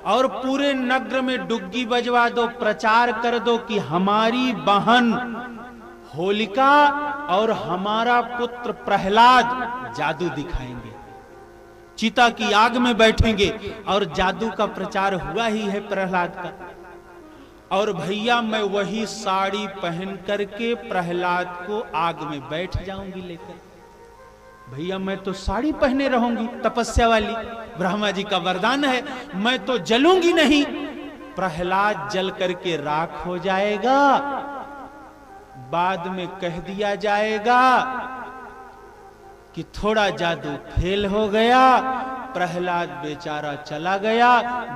और पूरे नगर में डुग्गी बजवा दो, प्रचार कर दो कि हमारी बहन होलिका और हमारा पुत्र प्रहलाद जादू दिखाएंगे, चिता की आग में बैठेंगे और जादू का प्रचार हुआ ही है प्रहलाद का। और भैया मैं वही साड़ी पहन करके प्रहलाद को आग में बैठ जाऊंगी लेकर। भैया मैं तो साड़ी पहने रहूंगी तपस्या वाली, ब्रह्मा जी का वरदान है, मैं तो जलूंगी नहीं। प्रहलाद जल करके राख हो जाएगा, बाद में कह दिया जाएगा कि थोड़ा जादू फेल हो गया, प्रहलाद बेचारा चला गया।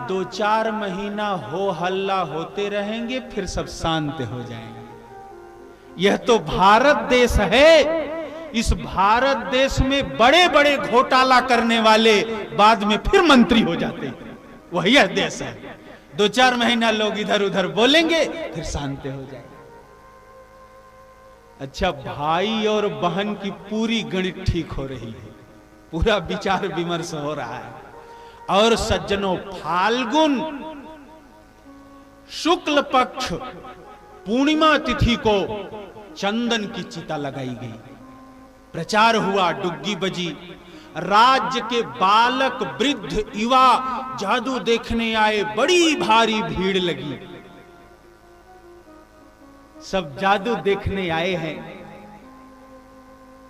2-4 महीना हो हल्ला होते रहेंगे, फिर सब शांत हो जाएंगे। यह तो भारत देश है। इस भारत देश में बड़े बड़े घोटाला करने वाले बाद में फिर मंत्री हो जाते हैं, वह यह देश है। 2-4 महीना लोग इधर उधर बोलेंगे, फिर शांत हो जाए। अच्छा, भाई और बहन की पूरी गणित ठीक हो रही है, पूरा विचार विमर्श हो रहा है। और सज्जनों, फाल्गुन शुक्ल पक्ष पूर्णिमा तिथि को चंदन की चिता लगाई गई, प्रचार हुआ, डुग्गी बजी, राज्य के बालक वृद्ध युवा जादू देखने आए, बड़ी भारी भीड़ लगी। सब जादू देखने आए हैं।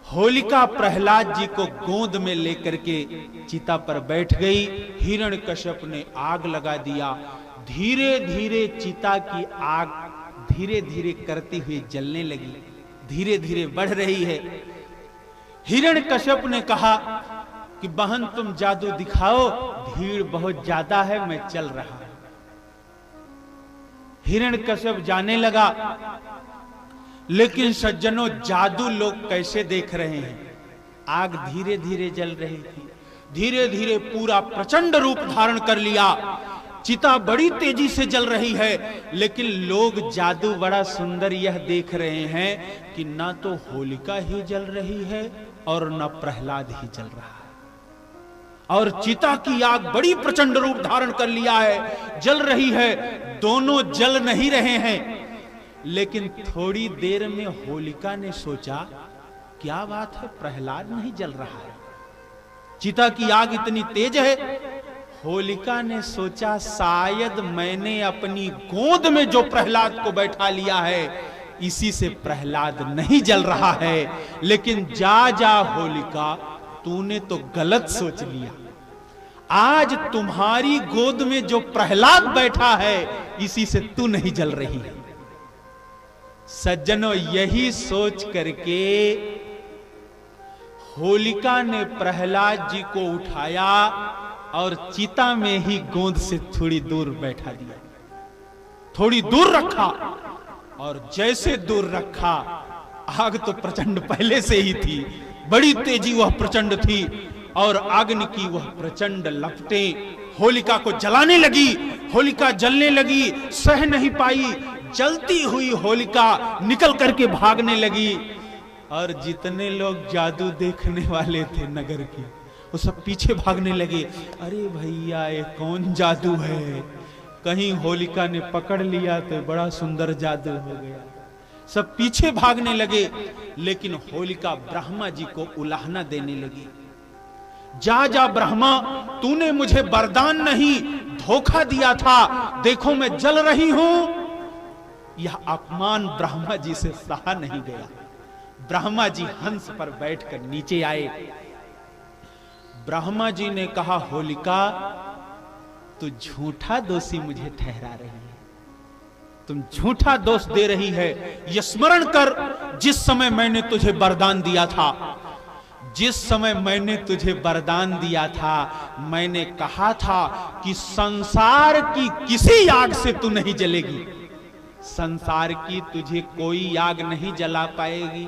होलिका प्रहलाद जी को गोद में लेकर के चिता पर बैठ गई। हिरण्यकश्यप ने आग लगा दिया। धीरे धीरे चिता की आग धीरे धीरे करती हुई जलने लगी, धीरे धीरे बढ़ रही है। हिरण्यकश्यप ने कहा कि बहन तुम जादू दिखाओ, भीड़ बहुत ज्यादा है, मैं चल रहा हूं। हिरण्यकश्यप जाने लगा। लेकिन सज्जनों, जादू लोग कैसे देख रहे हैं? आग धीरे धीरे जल रही थी, धीरे धीरे पूरा प्रचंड रूप धारण कर लिया। चिता बड़ी तेजी से जल रही है, लेकिन लोग जादू बड़ा सुंदर यह देख रहे हैं कि ना तो होलिका ही जल रही है और न प्रहलाद ही जल रहा है। और चिता की आग बड़ी प्रचंड रूप धारण कर लिया है, जल रही है, दोनों जल नहीं रहे हैं। लेकिन थोड़ी देर में होलिका ने सोचा, क्या बात है, प्रहलाद नहीं जल रहा है, चिता की आग इतनी तेज है। होलिका ने सोचा, शायद मैंने अपनी गोद में जो प्रहलाद को बैठा लिया है, इसी से प्रहलाद नहीं जल रहा है। लेकिन जा जा होलिका, तूने तो गलत सोच लिया। आज तुम्हारी गोद में जो प्रहलाद बैठा है, इसी से तू नहीं जल रही है। सज्जनों, यही सोच करके होलिका ने प्रहलाद जी को उठाया और चिता में ही गोद से थोड़ी दूर बैठा दिया, थोड़ी दूर रखा। और जैसे दूर रखा, आग तो प्रचंड पहले से ही थी, बड़ी तेजी वह प्रचंड थी, और अग्नि की वह प्रचंड लपटें होलिका को जलाने लगी। होलिका जलने लगी, सह नहीं पाई, जलती हुई होलिका निकल करके भागने लगी। और जितने लोग जादू देखने वाले थे नगर के, वो सब पीछे भागने लगे। अरे भैया, ये कौन जादू है? कहीं होलिका ने पकड़ लिया तो बड़ा सुंदर जादू हो गया। सब पीछे भागने लगे। लेकिन होलिका ब्रह्मा जी को उलाहना देने लगी, जा जा ब्रह्मा, तूने मुझे वरदान नहीं धोखा दिया था, देखो मैं जल रही हूं। यह अपमान ब्रह्मा जी से सहा नहीं गया। ब्रह्मा जी हंस पर बैठकर नीचे आए। ब्रह्मा जी ने कहा, होलिका, तू झूठा दोषी मुझे ठहरा रही है, तुम झूठा दोष दे रही है। यह स्मरण कर, जिस समय मैंने तुझे वरदान दिया था, जिस समय मैंने तुझे वरदान दिया था, मैंने कहा था कि संसार की किसी आग से तू नहीं जलेगी, संसार की तुझे कोई आग नहीं जला पाएगी।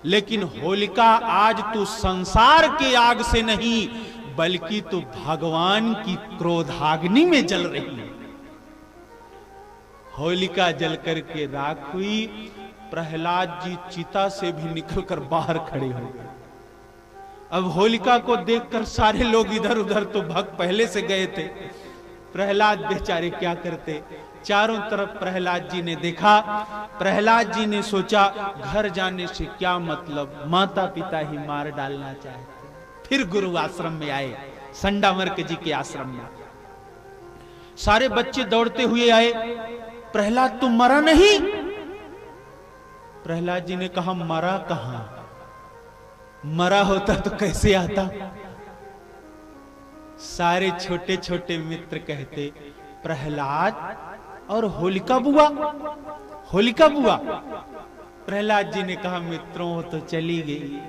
लेकिन होलिका, आज तू संसार के आग से नहीं, बल्कि तू भगवान की क्रोधाग्नि में जल रही है। होलिका जल करके राख हुई। प्रहलाद जी चिता से भी निकलकर बाहर खड़े हो गए। अब होलिका को देखकर सारे लोग इधर उधर तो भग पहले से गए थे, प्रहलाद बेचारे क्या करते। चारों तरफ प्रहलाद जी ने देखा। प्रहलाद जी ने सोचा, घर जाने से क्या मतलब, माता पिता ही मार डालना चाहते। फिर गुरु आश्रम में आए, संडामर्क जी के आश्रम में। सारे बच्चे दौड़ते हुए आए, प्रहलाद तुम मरा नहीं? प्रहलाद जी ने कहा, मरा कहां, मरा होता तो कैसे आता। सारे छोटे छोटे मित्र कहते, प्रहलाद और होलिका बुआ, होलिका बुआ। प्रहलाद जी ने कहा, मित्रों वो तो चली गई।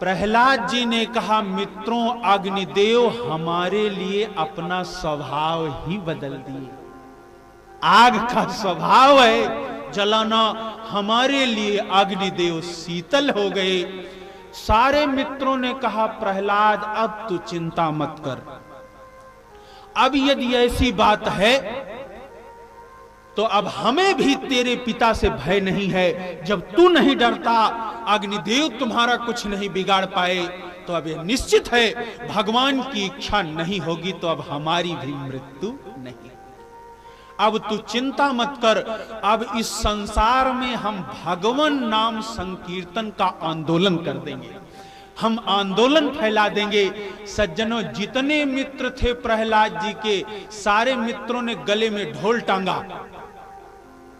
प्रहलाद जी ने कहा, मित्रों, अग्निदेव हमारे लिए अपना स्वभाव ही बदल दिए। आग का स्वभाव है जलाना, हमारे लिए अग्निदेव शीतल हो गए। सारे मित्रों ने कहा, प्रहलाद अब तू चिंता मत कर, अब यदि ऐसी बात है तो अब हमें भी तेरे पिता से भय नहीं है। जब तू नहीं डरता, अग्निदेव तुम्हारा कुछ नहीं बिगाड़ पाए, तो अब यह निश्चित है भगवान की इच्छा नहीं होगी तो अब हमारी भी मृत्यु नहीं। अब तू चिंता मत कर, अब इस संसार में हम भगवान नाम संकीर्तन का आंदोलन कर देंगे, हम आंदोलन फैला देंगे। सज्जनों, जितने मित्र थे प्रहलाद जी के, सारे मित्रों ने गले में ढोल टांगा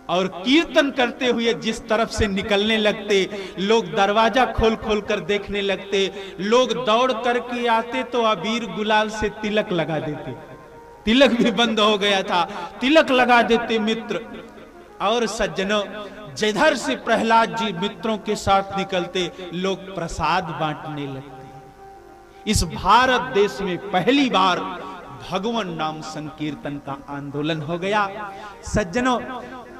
और कीर्तन करते हुए जिस तरफ से निकलने लगते, लोग दरवाजा खोल खोल कर देखने लगते, लोग दौड़ करके आते तो अबीर गुलाल से तिलक लगा देते, तिलक भी बंद हो गया था, तिलक लगा देते मित्र। और सज्जनों, जिधर से प्रहलाद जी मित्रों के साथ निकलते, लोग प्रसाद बांटने लगते। इस भारत देश में पहली बार भगवान नाम संकीर्तन का आंदोलन हो गया। सज्जनों,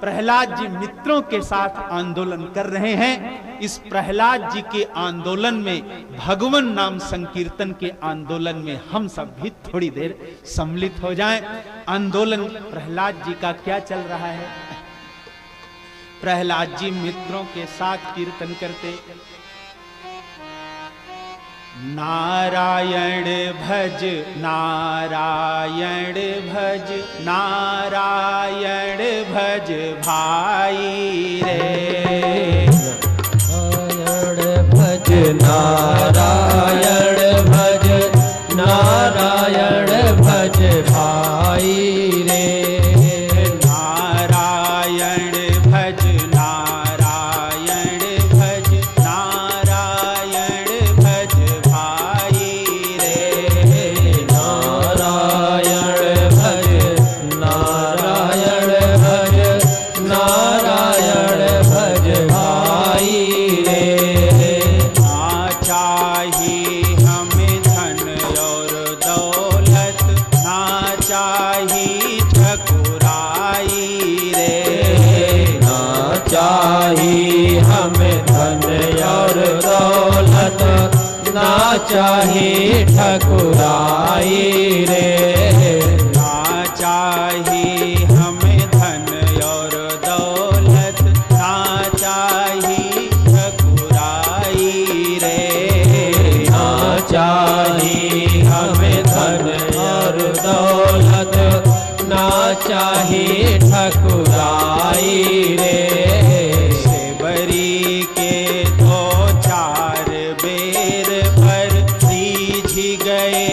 प्रहलाद जी मित्रों के साथ आंदोलन कर रहे हैं। इस प्रहलाद जी के आंदोलन में, भगवान नाम संकीर्तन के आंदोलन में हम सब भी थोड़ी देर सम्मिलित हो जाएं। आंदोलन प्रहलाद जी का क्या चल रहा है? प्रहलाद जी मित्रों के साथ कीर्तन करते, नारायण भज नारायण भज नारायण भज भाई रे, नारायण भज नारायण भज नारायण भज भाई रे, नारायण भज नारायण भज नारायण भज भाई रे, नारायण भज नारायण भज नारायण भज भाई रे, ना चाहिए हमें धन और दौलत, ना चाहिए ठकुराई रे, ना चाहिए हमें धन और दौलत, ना चाहिए ठकुराई रे, ना चाहिए हमें धन और दौलत, ना चाहिए ठकुराई रे, ना चाहिए हमें धन और दौलत, ना चाहिए ठकुराई रे, सेवरी के दो चार बेर पर सीझ गए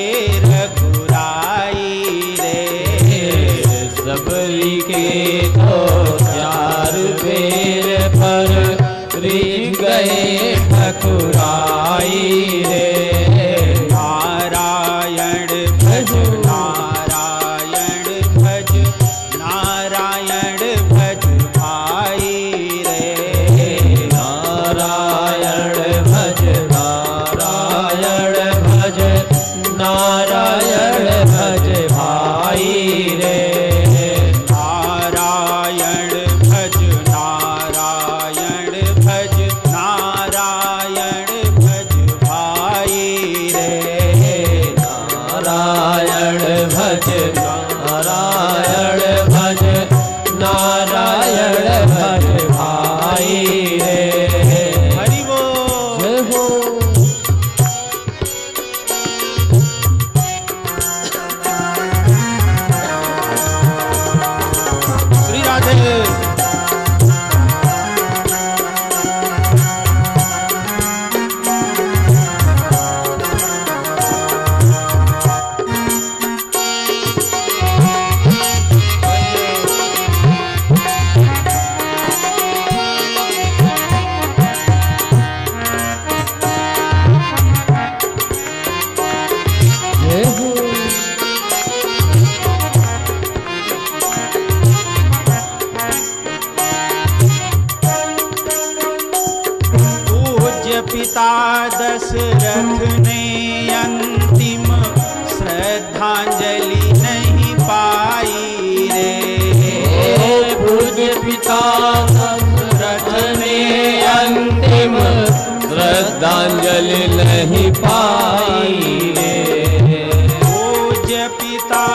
रघुराई रे, सबरी के तो चार बेर पर रीझ गए ठकुराई रे, नारायण भज नारायण भज नारायण भज भाई रे, नारायण भज नारायण भज नारायण भज भाई रे, नारायण भज नारायण भज नारायण भज भाई रे, नारायण भज नारायण भज नारायण भज भाई रे, हरि बोल। जय हो। श्री राधे। जय हो। पूज्य पिता दशरथ ने अंतिम श्रद्धांजलि नहीं पाई रे, पूज्य पिता दशरथ ने अंतिम श्रद्धांजलि नहीं पाई रे, पूज्य पिता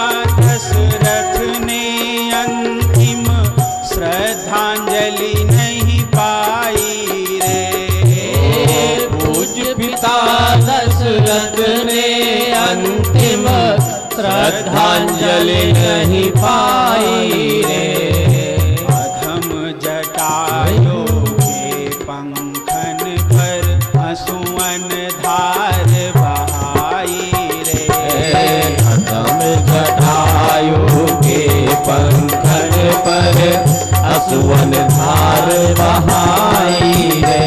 दशरथ ने अंतिम श्रद्धांजलि नहीं पाई रे। अधम जटायु के पंखन पर हंसुअन धार बहाई रे। अधम जटायु के पंखन पर हंसुअन धार बहाई रे।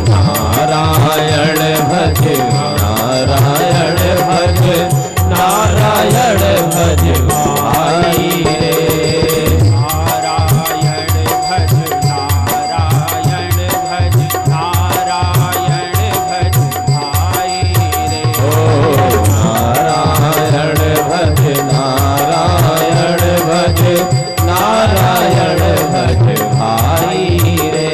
नारायण भज नारायण भज नारायण भज भाई रे। नारायण भज नारायण भज नारायण भज भाई रे। ओ नारायण भज नारायण भज नारायण भज भाई रे।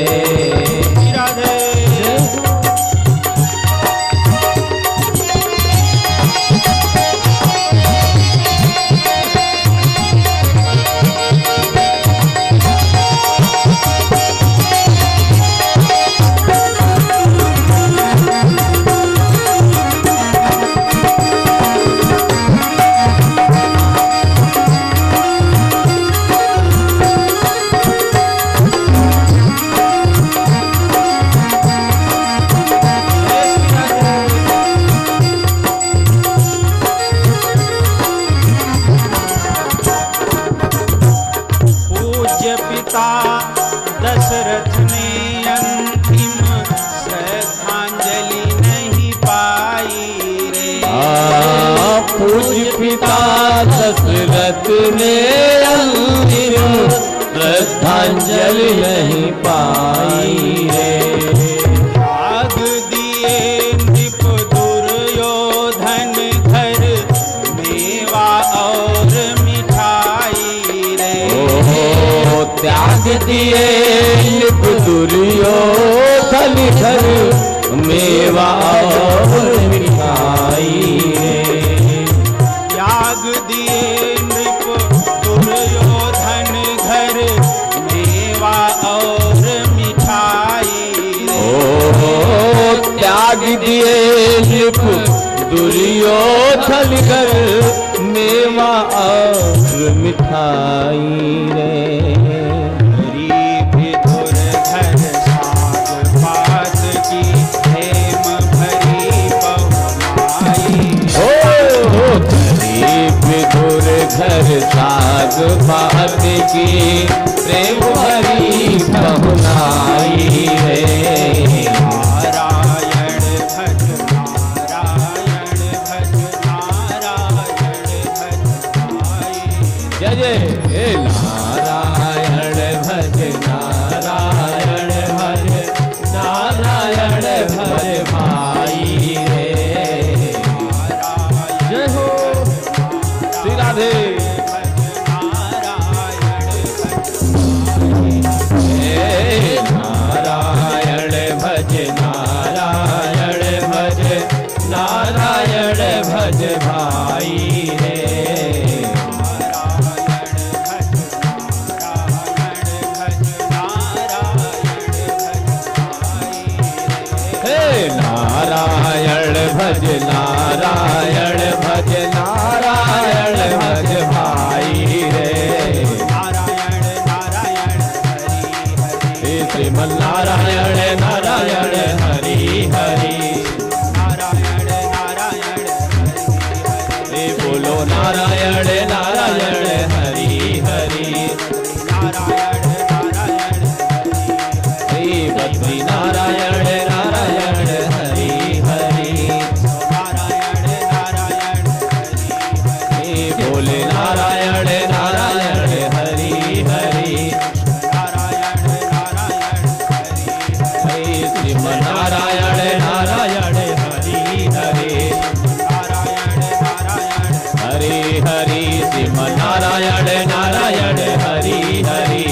दशरथ ने अंतिम श्रद्धांजलि नहीं पाई रे। पूज्य पिता दशरथ ने अंतिम श्रद्धांजलि नहीं पाई रे। त्याग दिए नृप दुर्योधन घर मेवा और मिठाई रे। त्याग दिए नृप दुर्योधन घर मेवा और मिठाई रे। त्याग दिए नृप दुर्योधन घर मेवा और मिठाई रे। त्याग दिए नृप दुर्योधन घर मेवा और मिठाई रे। विदुर घर साग भात की प्रेम भरी पहुनाई रे। नारायण भज नारायण भज नारायण भज भाई। जय जय नारायण भज नारायण भज नारायण भज भाई रे। जय हो राधे। नारायण भज नारायण भज नारायण भज भाई रे। नारायण भज नारायण भज नारायण भज भाई रे। नारायण नारायण हरि हरि। श्रीमन नारायण नारायण हरि हरि। नारायण नारायण हरि हरि। बोलो नारायण नारायण हरि हरि। नारायण नारायण हरि बद्री नारायण नारायण हरि हरि। नारायण नारायण हरि बोले नारायण नारायण हरि हरि। नारायण नारायण हरि श्रीमन नारायण नारायण हरि हरि। नारायण नारायण हरि हरि श्रीमन नारायण नारायण हरि हरि।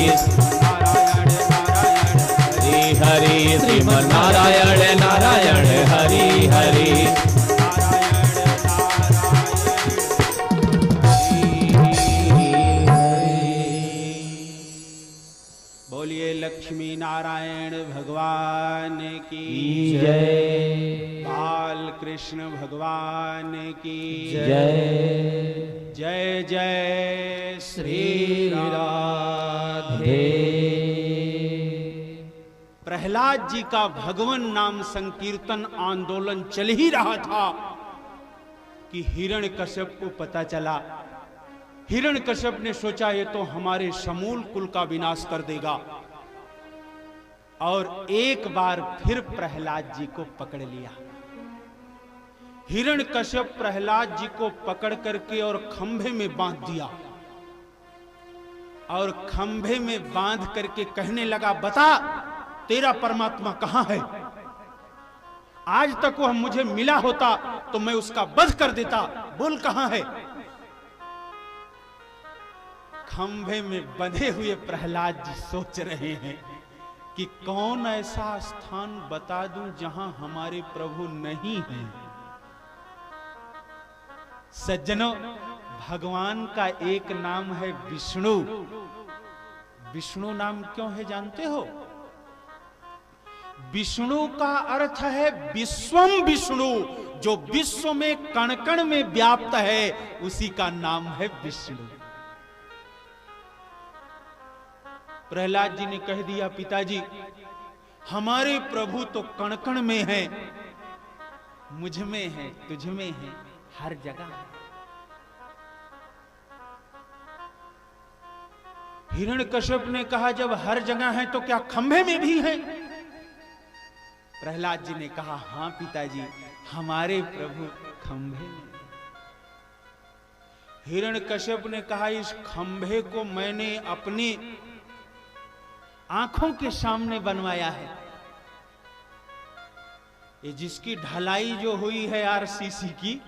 हरि हरि श्रीमन नारायण नारायण हरि हरि। लक्ष्मी नारायण भगवान की जय। बाल कृष्ण भगवान की जय। जय जय श्री राधे। प्रहलाद जी का भगवान नाम संकीर्तन आंदोलन चल ही रहा था कि हिरण्यकश्यप को पता चला। हिरण्यकश्यप ने सोचा ये तो हमारे समूल कुल का विनाश कर देगा, और एक बार फिर प्रहलाद जी को पकड़ लिया। हिरण्यकश्यप प्रहलाद जी को पकड़ करके और खंभे में बांध दिया, और खंभे में बांध करके कहने लगा, बता तेरा परमात्मा कहां है? आज तक वह मुझे मिला होता तो मैं उसका वध कर देता, बोल कहां है? खंभे में बंधे हुए प्रहलाद जी सोच रहे हैं कि कौन ऐसा स्थान बता दूं जहां हमारे प्रभु नहीं हैं। सज्जनों, भगवान का एक नाम है विष्णु। विष्णु नाम क्यों है जानते हो? विष्णु का अर्थ है विश्वम विष्णु, जो विश्व में कण कण में व्याप्त है, उसी का नाम है विष्णु। प्रहलाद जी ने कह दिया, पिताजी हमारे प्रभु तो कण कण में है, मुझ में है, तुझ में है, हर जगह है। हिरण्यकश्यप ने कहा, जब हर जगह है तो क्या खंभे में भी है? प्रहलाद जी ने कहा, हां पिताजी, हमारे प्रभु खंभे में। हिरण्यकश्यप ने कहा, इस खंभे को मैंने अपनी आंखों के सामने बनवाया है। ये जिसकी ढलाई जो हुई है आरसीसी की,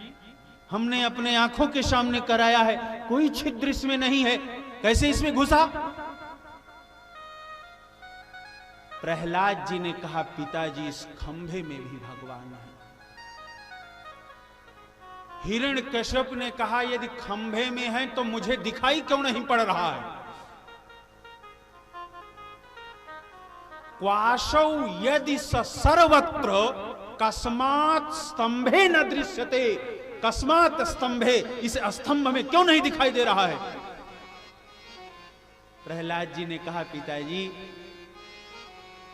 हमने अपने आंखों के सामने कराया है, कोई छिद्र इसमें नहीं है, कैसे इसमें घुसा? प्रहलाद जी ने कहा, पिताजी इस खंभे में भी भगवान है। हिरण्यकश्यप ने कहा, यदि खंभे में है तो मुझे दिखाई क्यों नहीं पड़ रहा है? क्वाशौ यदि सर्वत्र कस्मात् स्तंभे न दृश्यते, कस्मात् स्तंभे, इस स्तंभ में क्यों नहीं दिखाई दे रहा है? प्रहलाद जी ने कहा, पिताजी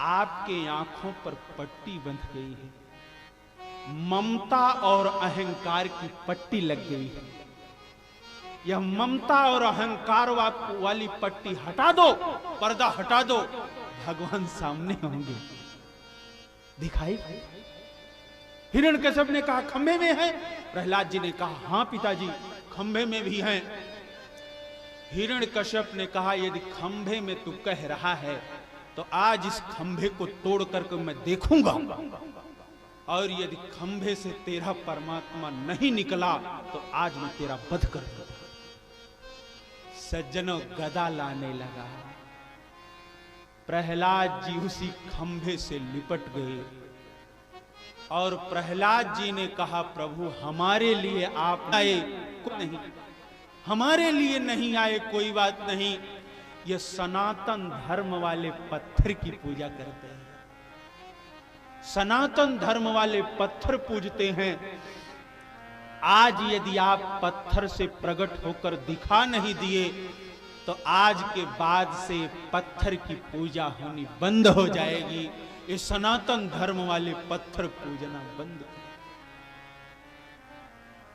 आपके आंखों पर पट्टी बंध गई है, ममता और अहंकार की पट्टी लग गई है। यह ममता और अहंकार वाली पट्टी हटा दो, पर्दा हटा दो, भगवान सामने होंगे, दिखाई। हिरण्यकश्यप ने कहा, खंभे में है? प्रहलाद जी ने कहा, हां पिताजी खंभे में भी हैं। हिरण्यकश्यप ने कहा, यदि खंभे में तू कह रहा है तो आज इस खंभे को तोड़ करके मैं देखूंगा, और यदि खंभे से तेरा परमात्मा नहीं निकला तो आज मैं तेरा वध कर दूंगा। सज्जनों, गदा लाने लगा। प्रहलाद जी उसी खंभे से लिपट गए, और प्रहलाद जी ने कहा, प्रभु हमारे लिए आप आए नहीं, हमारे लिए नहीं आए, कोई बात नहीं। ये सनातन धर्म वाले पत्थर की पूजा करते हैं, सनातन धर्म वाले पत्थर पूजते हैं। आज यदि आप पत्थर से प्रकट होकर दिखा नहीं दिए तो आज के बाद से पत्थर की पूजा होनी बंद हो जाएगी। ये सनातन धर्म वाले पत्थर पूजना बंद करें।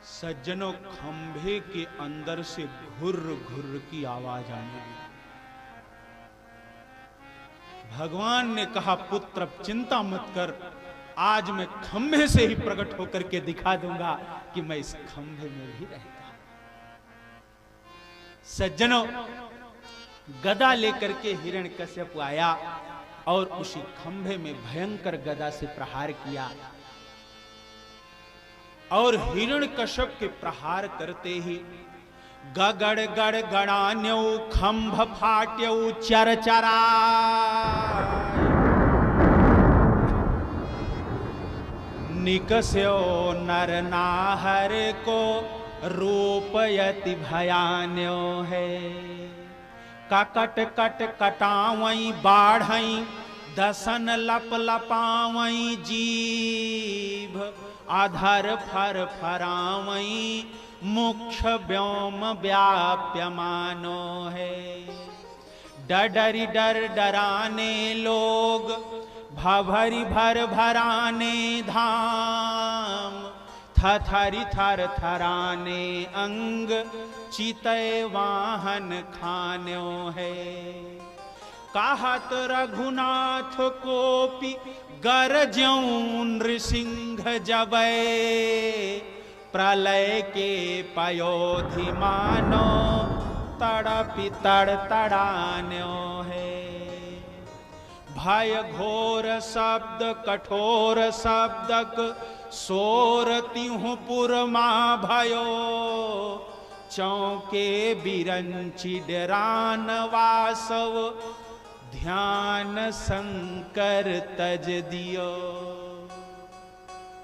सज्जनों, खंभे के अंदर से घुर्र घुर्र की आवाज आने लगी। भगवान ने कहा, पुत्र चिंता मत कर, आज मैं खंभे से ही प्रकट होकर के दिखा दूंगा कि मैं इस खंभे में भी रहता हूं। सज्जनों, गदा लेकर के हिरण्यकश्यप आया और उसी खंभे में भयंकर गदा से प्रहार किया, और हिरण्यकश्यप के प्रहार करते ही गगड़ गड़ गड़ान्यो खंभ फाट्यो चर चरा, निकस्यो नर नाहर को रूपयति भयान्यो है। ककट कट कटावई बाढ़ई दसन लप लपावई जीभ आधर फर फरावई मुख्य व्योम व्याप्यमानो है। डडरी डर डराने लोग भभरी भर भराने धाम थथरी थर थराने अंग चितय वाहन खान्यो है। कहत रघुनाथ कोपि गरज्यों नृसिंह जबै प्रलय के पयोधि मानो तड़पि तड़ तड़ान्यो है। भय घोर शब्द कठोर शब्दक सोर तिहु पुरमा भयो चौके बिरंची डरान वासव ध्यान शंकर तज दियो।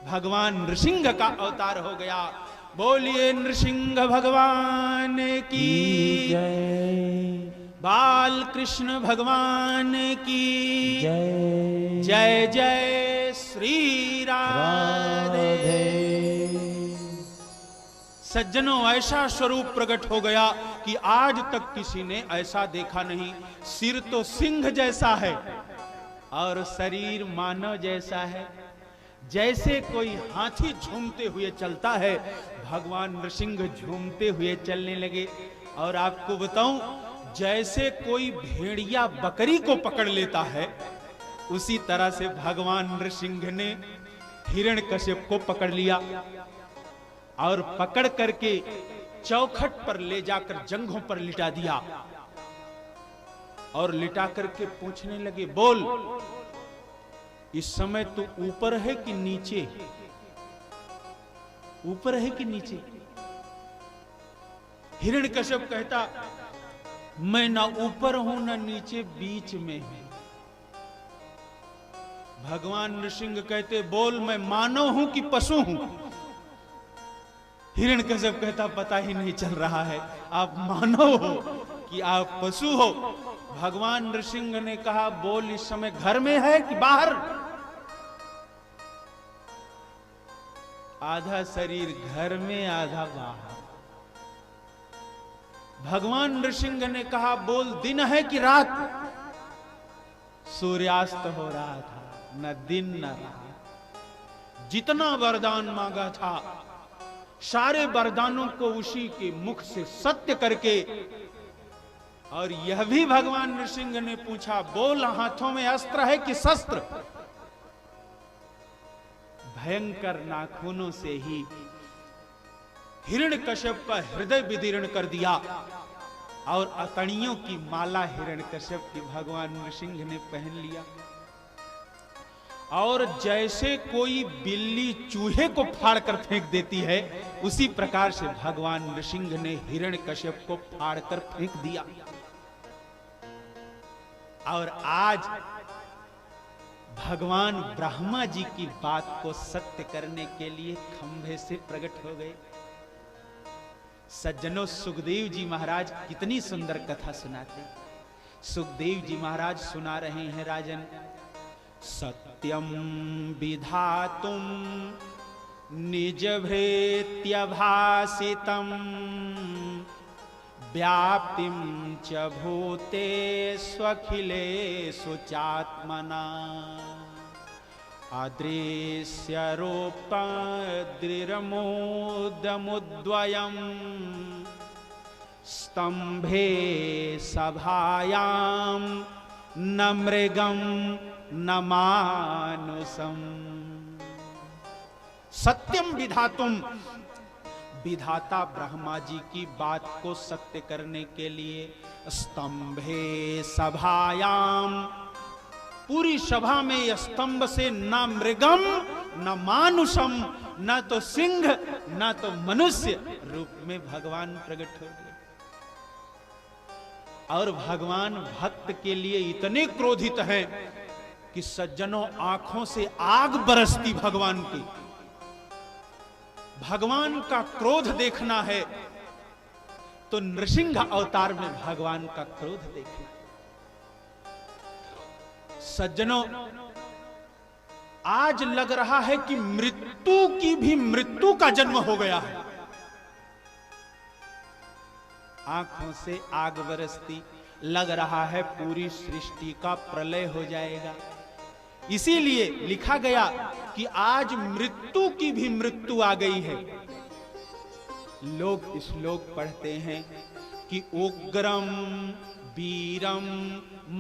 भगवान नृसिंह का अवतार हो गया। बोलिए नृसिंह भगवान की जय। बाल कृष्ण भगवान की जय। जय जय श्री राधे। सज्जनों, ऐसा स्वरूप प्रकट हो गया कि आज तक किसी ने ऐसा देखा नहीं। सिर तो सिंह जैसा है और शरीर मानव जैसा है। जैसे कोई हाथी झूमते हुए चलता है, भगवान नृसिंह झूमते हुए चलने लगे। और आपको बताऊं, जैसे कोई भेड़िया बकरी को पकड़ लेता है, उसी तरह से भगवान नृसिंह ने हिरण्यकश्यप को पकड़ लिया और पकड़ करके चौखट पर ले जाकर जंघों पर लिटा दिया और लिटा करके पूछने लगे, बोल इस समय तू ऊपर है कि नीचे? ऊपर है कि नीचे? हिरण्यकश्यप कहता, मैं ना ऊपर हूं ना नीचे, बीच में हूं। भगवान नृसिंह कहते, बोल मैं मानव हूं कि पशु हूं? हिरण्यकश्यप कहता, पता ही नहीं चल रहा है, आप मानव हो कि आप पशु हो। भगवान नृसिंह ने कहा, बोल इस समय घर में है कि बाहर? आधा शरीर घर में आधा बाहर। भगवान नृसिंह ने कहा, बोल दिन है कि रात? सूर्यास्त हो रहा था, न दिन न रात। जितना वरदान मांगा था, सारे वरदानों को उसी के मुख से सत्य करके, और यह भी भगवान नृसिंह ने पूछा, बोल हाथों में अस्त्र है कि शस्त्र? भयंकर नाखूनों से ही हिरण्यकश्यप का हृदय विदीर्ण कर दिया और अतड़ियों की माला हिरण्यकश्यप की भगवान नृसिंह ने पहन लिया। और जैसे कोई बिल्ली चूहे को फाड़ कर फेंक देती है, उसी प्रकार से भगवान नृसिंह ने हिरण्यकश्यप को फाड़ कर फेंक दिया। और आज भगवान ब्रह्मा जी की बात को सत्य करने के लिए खंभे से प्रकट हो गए। सज्जनों, सुखदेव जी महाराज कितनी सुंदर कथा सुनाते। सुखदेव जी महाराज सुना रहे हैं, राजन, सत्यम विधातुम निज भृत्य भासितम व्याप्तिम च भूते स्वखिलेषु चात्मना अदृश्य रूपद्रिरमोदमुद्वयम् स्तंभे सभायां न मृगं न मानुषम। सत्यम विधातुम, विधाता ब्रह्मा जी की बात को सत्य करने के लिए स्तंभे सभायाम, पूरी सभा में स्तंभ से न मृगम न मानुषम, न तो सिंह न तो मनुष्य रूप में भगवान प्रकट हो गए। और भगवान भक्त के लिए इतने क्रोधित हैं कि सज्जनों, आंखों से आग बरसती भगवान की। भगवान का क्रोध देखना है तो नृसिंह अवतार में भगवान का क्रोध देखना। सज्जनों, आज लग रहा है कि मृत्यु की भी मृत्यु का जन्म हो गया है। आंखों से आग बरसती, लग रहा है पूरी सृष्टि का प्रलय हो जाएगा। इसीलिए लिखा गया कि आज मृत्यु की भी मृत्यु आ गई है। लोग श्लोक पढ़ते हैं कि उग्रम वीरम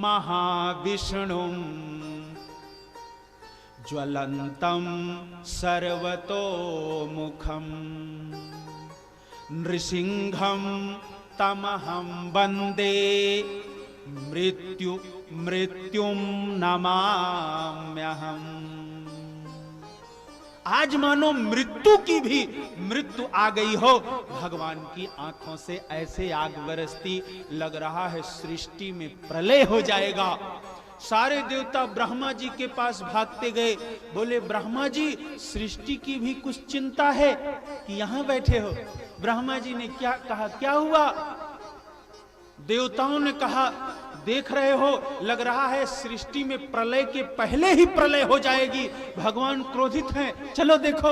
महाविष्णुम ज्वलंतम सर्वतोमुखम नृसिंहम तमहं वंदे मृत्युम नमाम्यहम्। आज मानो मृत्यु की भी मृत्यु आ गई हो। भगवान की आंखों से ऐसे आग बरसती, लग रहा है सृष्टि में प्रलय हो जाएगा। सारे देवता ब्रह्मा जी के पास भागते गए, बोले ब्रह्मा जी सृष्टि की भी कुछ चिंता है कि यहां बैठे हो? ब्रह्मा जी ने क्या कहा, क्या हुआ? देवताओं ने कहा देख रहे हो, लग रहा है सृष्टि में प्रलय के पहले ही प्रलय हो जाएगी। भगवान क्रोधित हैं, चलो देखो।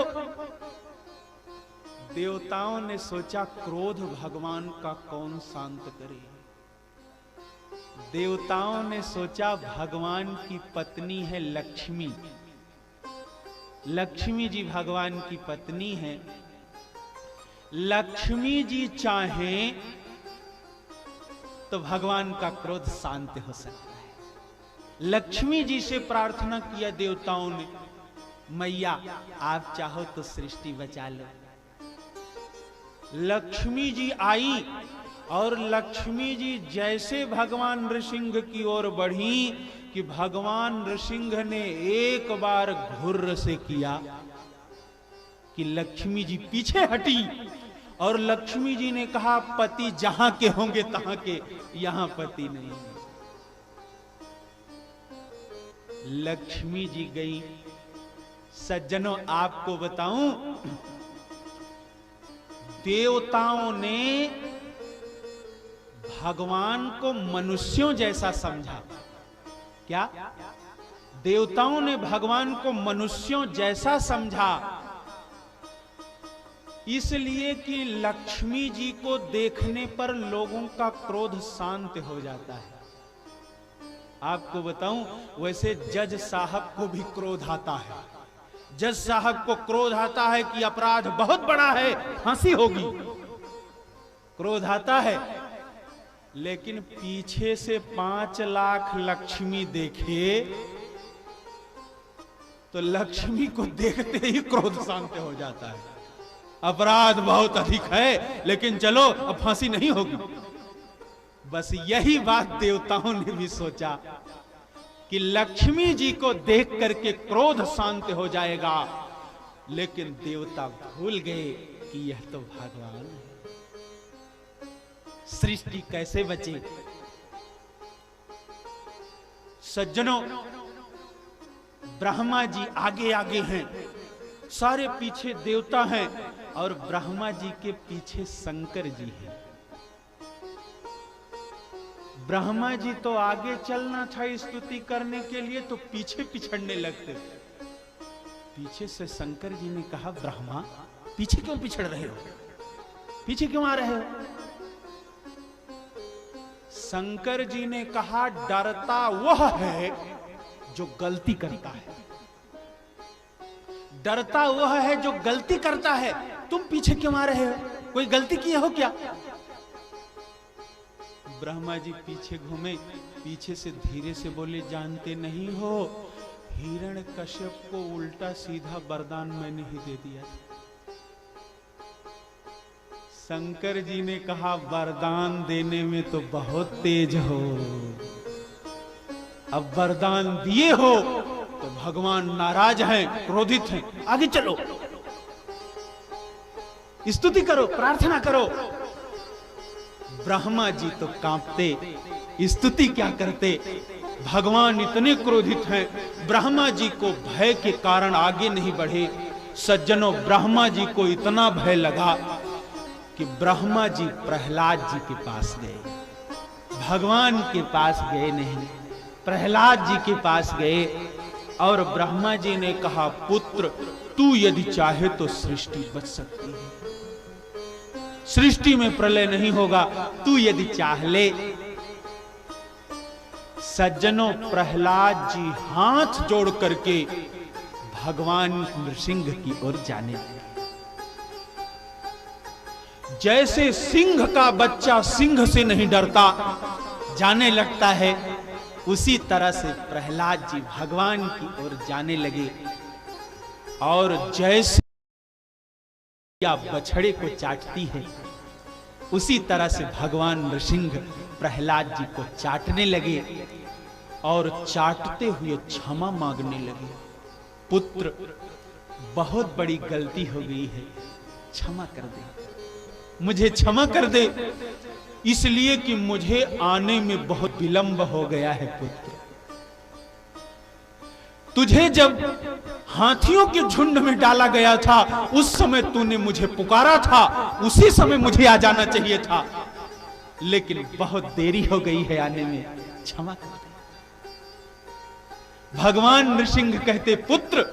देवताओं ने सोचा क्रोध भगवान का कौन शांत करे। देवताओं ने सोचा भगवान की पत्नी है लक्ष्मी, लक्ष्मी जी भगवान की पत्नी है। लक्ष्मी जी चाहें तो भगवान का क्रोध शांत हो सकता है। लक्ष्मी जी से प्रार्थना किया देवताओं ने, मैया आप चाहो तो सृष्टि बचा लो। लक्ष्मी जी आई और लक्ष्मी जी जैसे भगवान नृसिंह की ओर बढ़ी कि भगवान नृसिंह ने एक बार घुर्र से किया कि लक्ष्मी जी पीछे हटी और लक्ष्मी जी ने कहा पति जहां के होंगे तहां के, यहां पति नहीं। लक्ष्मी जी गई। सज्जनों आपको बताऊं, देवताओं ने भगवान को मनुष्यों जैसा समझा। क्या? देवताओं ने भगवान को मनुष्यों जैसा समझा, इसलिए कि लक्ष्मी जी को देखने पर लोगों का क्रोध शांत हो जाता है। आपको बताऊं, वैसे जज साहब को भी क्रोध आता है। जज साहब को क्रोध आता है कि अपराध बहुत बड़ा है, फांसी होगी, क्रोध आता है। लेकिन पीछे से 5 लाख लक्ष्मी देखे तो लक्ष्मी को देखते ही क्रोध शांत हो जाता है। अपराध बहुत अधिक है, लेकिन चलो अब फांसी नहीं होगी। बस यही बात देवताओं ने भी सोचा कि लक्ष्मी जी को देख करके क्रोध शांत हो जाएगा। लेकिन देवता भूल गए कि यह तो भगवान है, सृष्टि कैसे बचे। सज्जनों, ब्रह्मा जी आगे आगे हैं, सारे पीछे देवता हैं और ब्रह्मा जी के पीछे शंकर जी हैं। ब्रह्मा जी तो आगे चलना था स्तुति करने के लिए, तो पीछे पिछड़ने लगते। पीछे से शंकर जी ने कहा ब्रह्मा पीछे क्यों पिछड़ रहे हो, पीछे क्यों आ रहे हो? शंकर जी ने कहा डरता वह है जो गलती करता है, डरता वह है जो गलती करता है। तुम पीछे क्यों आ रहे हो, कोई गलती किए हो क्या? ब्रह्मा जी पीछे घूमे, पीछे से धीरे से बोले जानते नहीं हो, हिरण्यकश्यप को उल्टा सीधा वरदान मैंने ही दे दिया। शंकर जी ने कहा वरदान देने में तो बहुत तेज हो, अब वरदान दिए हो तो भगवान नाराज हैं, क्रोधित हैं, आगे चलो, स्तुति करो, प्रार्थना करो। ब्रह्मा जी तो कांपते, स्तुति क्या करते। भगवान इतने क्रोधित हैं, ब्रह्मा जी को भय के कारण आगे नहीं बढ़े। सज्जनों, ब्रह्मा जी को इतना भय लगा कि ब्रह्मा जी प्रहलाद जी के पास गए, भगवान के पास गए नहीं, प्रहलाद जी के पास गए और ब्रह्मा जी ने कहा, पुत्र तू यदि चाहे तो सृष्टि बच सकती है, सृष्टि में प्रलय नहीं होगा, तू यदि चाह ले। सज्जनों, प्रहलाद जी हाथ जोड़ करके भगवान नृसिंह की ओर जाने लगे। जैसे सिंह का बच्चा सिंह से नहीं डरता, जाने लगता है, उसी तरह से प्रहलाद जी भगवान की ओर जाने लगे। और जैसे या बछड़े को चाटती है, उसी तरह से भगवान नृसिंह प्रहलाद जी को चाटने लगे और चाटते हुए क्षमा मांगने लगे। पुत्र, बहुत बड़ी गलती हो गई है, क्षमा कर दे, मुझे क्षमा कर दे, इसलिए कि मुझे आने में बहुत विलंब हो गया है। पुत्र, तुझे जब हाथियों के झुंड में डाला गया था, उस समय तूने मुझे पुकारा था, उसी समय मुझे आ जाना चाहिए था, लेकिन बहुत देरी हो गई है आने में, क्षमा कर दे। भगवान नृसिंह कहते, पुत्र,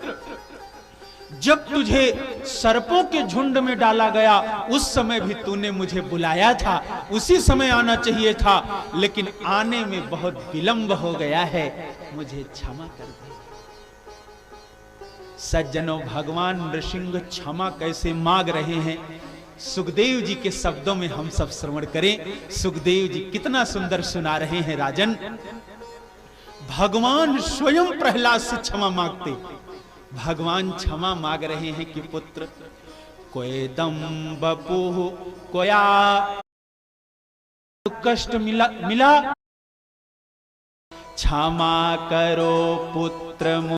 जब तुझे सर्पों के झुंड में डाला गया, उस समय भी तूने मुझे बुलाया था, उसी समय आना चाहिए था, लेकिन आने में बहुत विलंब हो गया है, मुझे क्षमा कर दे। सज्जनों, भगवान नृसिंह क्षमा कैसे मांग रहे हैं, सुखदेव जी के शब्दों में हम सब श्रवण करें। सुखदेव जी कितना सुंदर सुना रहे हैं। राजन, भगवान स्वयं प्रहलाद से क्षमा मांगते, भगवान क्षमा मांग रहे हैं कि पुत्र, कोयदम बपू कोया कष्ट मिला, क्षमा करो पुत्र।